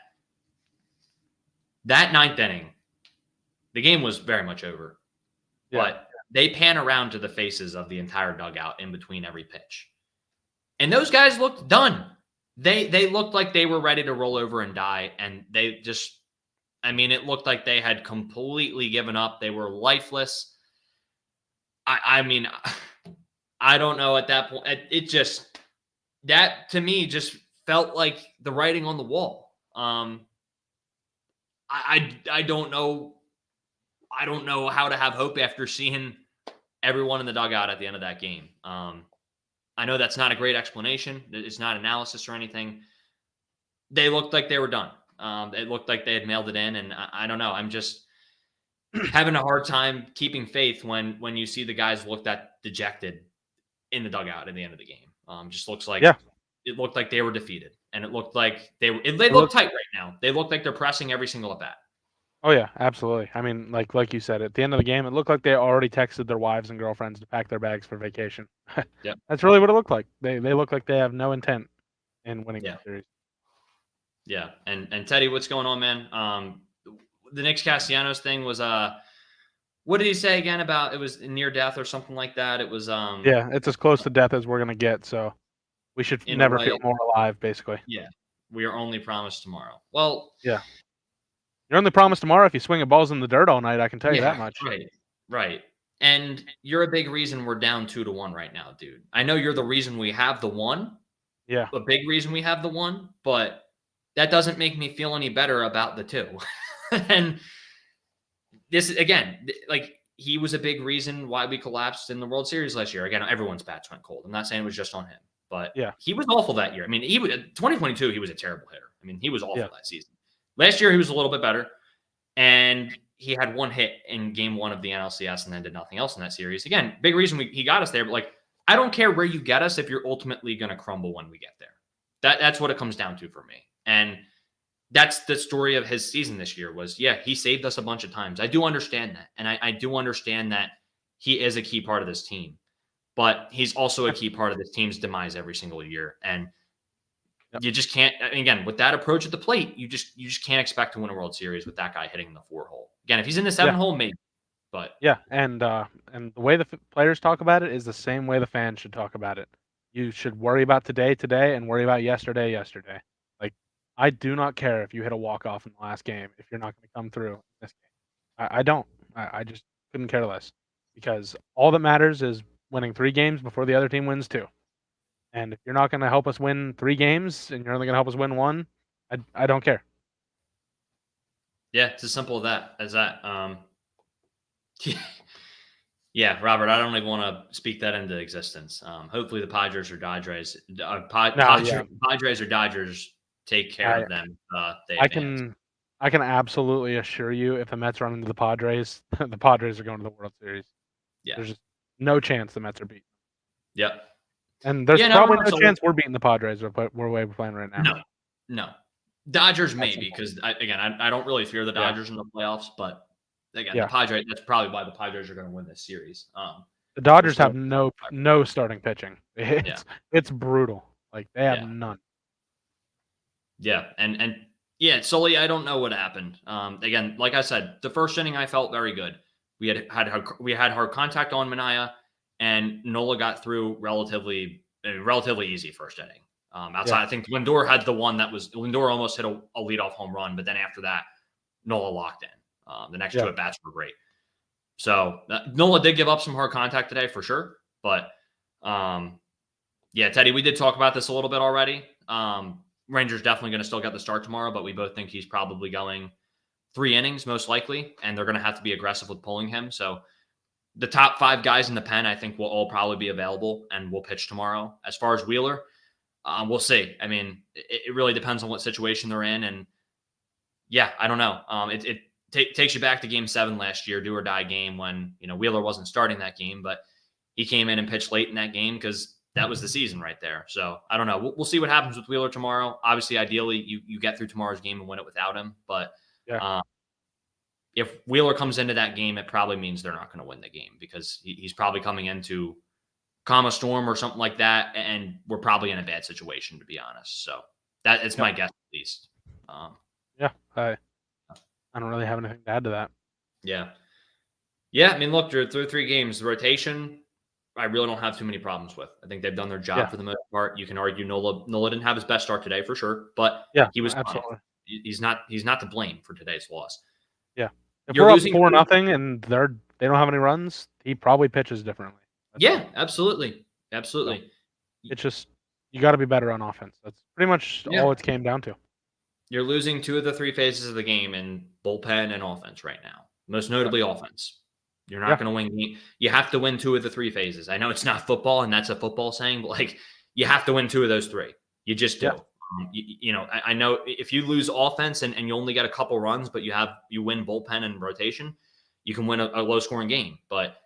ninth inning, the game was very much over. But they pan around to the faces of the entire dugout in between every pitch. And those guys looked done. They looked like they were ready to roll over and die. And they just, I mean, it looked like they had completely given up. They were lifeless. I mean, I don't know at that point. It just, that to me just felt like the writing on the wall. I don't know. I don't know how to have hope after seeing everyone in the dugout at the end of that game. I know that's not a great explanation. It's not analysis or anything. They looked like they were done. It looked like they had mailed it in, and I don't know. I'm just having a hard time keeping faith when you see the guys look that dejected in the dugout at the end of the game. Just looks like it looked like they were defeated, and it looked like they look tight right now. They look like they're pressing every single at bat. Oh yeah, absolutely. I mean, like you said, at the end of the game, it looked like they already texted their wives and girlfriends to pack their bags for vacation. That's really what it looked like. They look like they have no intent in winning the series. Yeah, and Teddy, what's going on, man? The Nick Castellanos thing was what did he say again about it was near death or something like that? It was it's as close to death as we're gonna get, so we should never feel more alive, basically. Yeah, we are only promised tomorrow. Well, yeah. You're only promised tomorrow if you swing at balls in the dirt all night. I can tell you that much. Right. And you're a big reason we're down 2-1 right now, dude. I know you're the reason we have the one. Yeah. A big reason we have the one, but that doesn't make me feel any better about the two. And this, again, like he was a big reason why we collapsed in the World Series last year. Again, everyone's bats went cold. I'm not saying it was just on him, but he was awful that year. I mean, 2022, he was a terrible hitter. I mean, he was awful that season. Last year, he was a little bit better, and he had one hit in game one of the NLCS and then did nothing else in that series. Again, big reason he got us there, but like, I don't care where you get us if you're ultimately going to crumble when we get there. That's what it comes down to for me. And that's the story of his season this year was, he saved us a bunch of times. I do understand that. And I do understand that he is a key part of this team, but he's also a key part of this team's demise every single year. And you just can't, again, with that approach at the plate, you just can't expect to win a World Series with that guy hitting the 4 hole. Again, if he's in the 7 hole, maybe. But and the way the players talk about it is the same way the fans should talk about it. You should worry about today, and worry about yesterday. Like, I do not care if you hit a walk-off in the last game if you're not going to come through in this game. I don't. I just couldn't care less. because all that matters is winning 3 games before the other team wins 2. And if you're not going to help us win 3 games and you're only going to help us win 1, I don't care. Yeah, it's as simple as that. Yeah, Robert, I don't even want to speak that into existence. Hopefully, the Padres or Dodgers, Now, yeah, Padres or Dodgers take care I of them. They I advance. can absolutely assure you, if the Mets run into the Padres, the Padres are going to the World Series. Yeah. There's just no chance the Mets are beaten. Yep. And there's Yeah. No. probably No. no So chance we're beating the Padres the way we're playing right now. no. No. Dodgers That's maybe simple. because I don't really fear the Yeah. Dodgers in the playoffs, but again, the Yeah. Padres. That's probably why the Padres are going to win this series. The They're Dodgers still have no starting pitching. yeah. It's brutal. Like, they have Yeah. none. Yeah, and yeah, Sully, I don't know what happened. Again, like I said, the first inning I felt very good. We had hard contact on Minaya, and Nola got through relatively easy first inning. Outside, Yeah. I think Lindor had the one that was Lindor almost hit a leadoff home run, but then after that, Nola locked in. The next two Yeah. at bats were great. So Nola did give up some hard contact today for sure, but yeah, Teddy, we did talk about this a little bit already. Rangers definitely going to still get the start tomorrow, but we both think he's probably going 3 innings most likely, and they're going to have to be aggressive with pulling him. So the top 5 guys in the pen, I think, will all probably be available and will pitch tomorrow. As far as Wheeler, we'll see. I mean, it really depends on what situation they're in, and yeah, I don't know. It takes you back to Game 7 last year, do or die game when Wheeler wasn't starting that game, but he came in and pitched late in that game because that was the season right there. So I don't know. We'll see what happens with Wheeler tomorrow. Obviously, ideally, you get through tomorrow's game and win it without him. But Yeah. if Wheeler comes into that game, it probably means they're not going to win the game because he's probably coming into calm a storm or something like that, and we're probably in a bad situation, to be honest. So it's my guess, at least. Yeah. I don't really have anything to add to that. Yeah. Yeah, I mean, look, through 3 games, the rotation, I really don't have too many problems with. I think they've done their job for the most part. You can argue Nola didn't have his best start today for sure, but he was absolutely. fine. He's not to blame for today's loss. Yeah. If You're we're up losing 4-0 and they don't have any runs, he probably pitches differently. Yeah, absolutely. So, it's just you got to be better on offense. That's pretty much all it came down to. You're losing 2 of the 3 phases of the game in bullpen and offense right now. Most notably offense. You're not going to win. You have to win 2 of the 3 phases. I know it's not football, and that's a football saying, but you have to win 2 of those 3. You just do. Yeah. I know if you lose offense and you only get a couple runs, but you win bullpen and rotation, you can win a low scoring game. But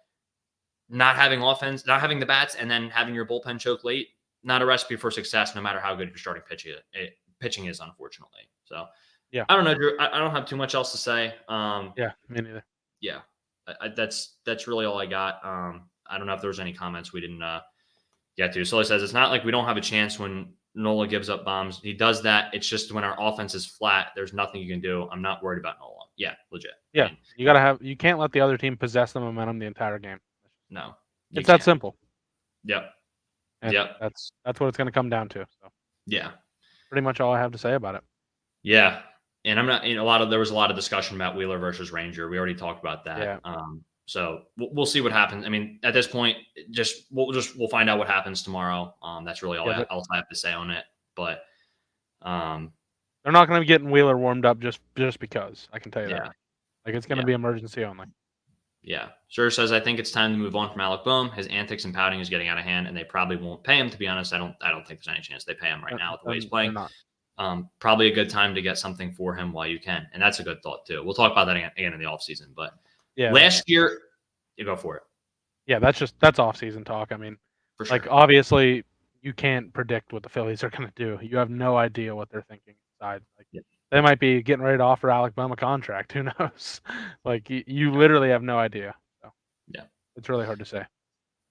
not having offense, not having the bats, and then having your bullpen choke late, not a recipe for success. No matter how good your starting pitching is, unfortunately. So yeah, I don't know, Drew. I don't have too much else to say. Yeah, me neither. Yeah. That's really all I got. I don't know if there was any comments we didn't get to. So he says it's not like we don't have a chance when Nola gives up bombs. He does that. It's just when our offense is flat, there's nothing you can do. I'm not worried about Nola. Yeah, legit. Yeah, you can't let the other team possess the momentum the entire game. No, it's that simple. Yep. And that's what it's going to come down to. So yeah, pretty much all I have to say about it. Yeah. And I'm not, there was a lot of discussion about Wheeler versus Ranger. We already talked about that. Yeah. So we'll see what happens. I mean, at this point, we'll find out what happens tomorrow. That's really all else I have to say on it. But they're not going to be getting Wheeler warmed up just because. I can tell you that. Like, it's going to be emergency only. Yeah. Sure says I think it's time to move on from Alec Boehm. His antics and pouting is getting out of hand, and they probably won't pay him. To be honest, I don't think there's any chance they pay him right now with the way he's playing. Probably a good time to get something for him while you can. And that's a good thought too. We'll talk about that again in the offseason. But last year, you go for it. Yeah, that's off-season talk. I mean, for sure. Like, obviously, you can't predict what the Phillies are going to do. You have no idea what they're thinking inside. Like, they might be getting ready to offer Alec Boehm a contract. Who knows? Like, you literally have no idea. So, it's really hard to say.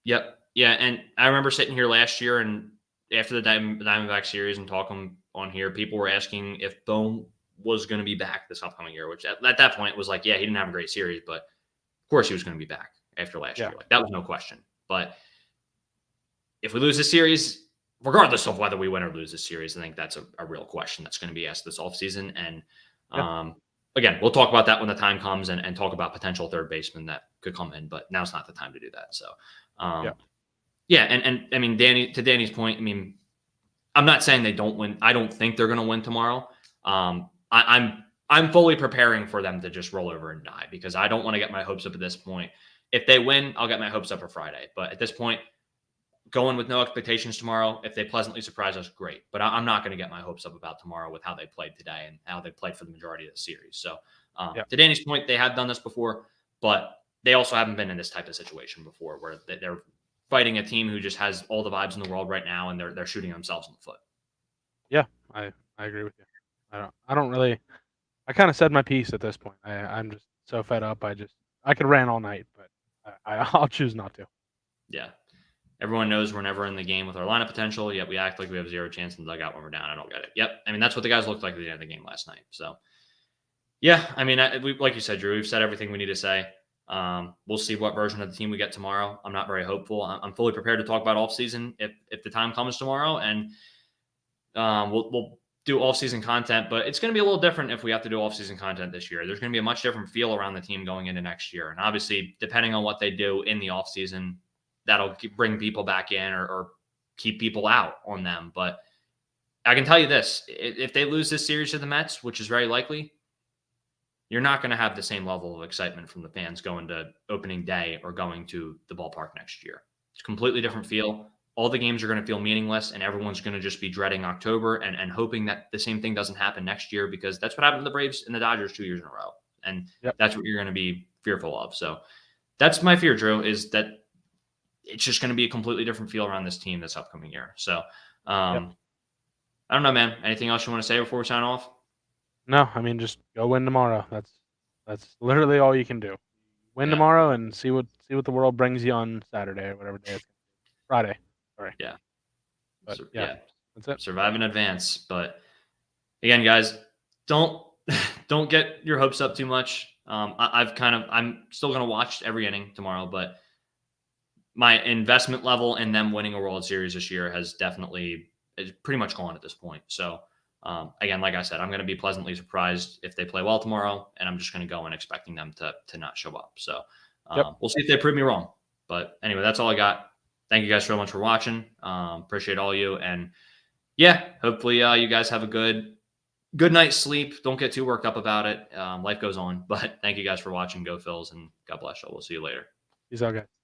Yep. Yeah, and I remember sitting here last year and after the Diamondback series and talking on here, people were asking if Boehm was going to be back this upcoming year, which at that point was like, yeah, he didn't have a great series, but of course he was going to be back after last year. Like, that was no question. But if we lose this series, regardless of whether we win or lose this series, I think that's a real question that's going to be asked this offseason. And again, we'll talk about that when the time comes and talk about potential third baseman that could come in, but now's not the time to do that. So, Yeah. yeah. And I mean, to Danny's point, I mean, I'm not saying they don't win. I don't think they're going to win tomorrow. I'm fully preparing for them to just roll over and die because I don't want to get my hopes up at this point. If they win, I'll get my hopes up for Friday. But at this point, going with no expectations tomorrow, if they pleasantly surprise us, great. But I'm not going to get my hopes up about tomorrow with how they played today and how they played for the majority of the series. So, to Danny's point, they have done this before, but they also haven't been in this type of situation before where they're fighting a team who just has all the vibes in the world right now and they're shooting themselves in the foot. Yeah, I agree with you. I don't really. I kind of said my piece at this point. I'm just so fed up. I could rant all night, but I'll choose not to. Yeah. Everyone knows we're never in the game with our lineup potential, yet we act like we have zero chance in the dugout when we're down. I don't get it. Yep. I mean, that's what the guys looked like at the end of the game last night. So, yeah, I mean, like you said, Drew, we've said everything we need to say. We'll see what version of the team we get tomorrow. I'm not very hopeful. I'm fully prepared to talk about offseason if the time comes tomorrow, and we'll do offseason content, but it's going to be a little different if we have to do offseason content this year. There's going to be a much different feel around the team going into next year. And obviously, depending on what they do in the offseason, that'll bring people back in or keep people out on them. But I can tell you this, if they lose this series to the Mets, which is very likely, you're not going to have the same level of excitement from the fans going to opening day or going to the ballpark next year. It's a completely different feel. All the games are going to feel meaningless, and everyone's going to just be dreading October and hoping that the same thing doesn't happen next year because that's what happened to the Braves and the Dodgers 2 years in a row. And that's what you're going to be fearful of. So that's my fear, Drew, is that it's just going to be a completely different feel around this team this upcoming year. So I don't know, man. Anything else you want to say before we sign off? No, I mean, just go win tomorrow. That's literally all you can do. Win tomorrow and see what the world brings you on Saturday or whatever day it's Friday. Sorry. Yeah. But, that's it. Survive in advance. But again, guys, don't get your hopes up too much. I'm still going to watch every inning tomorrow, but my investment level in them winning a World Series this year is pretty much gone at this point. So again, like I said, I'm going to be pleasantly surprised if they play well tomorrow, and I'm just going to go in expecting them to not show up. So we'll see if they prove me wrong. But anyway, that's all I got. Thank you guys so much for watching. Appreciate all you. And hopefully you guys have a good night's sleep. Don't get too worked up about it. Life goes on. But thank you guys for watching. Go Phils, and God bless you. We'll see you later. Peace out, guys.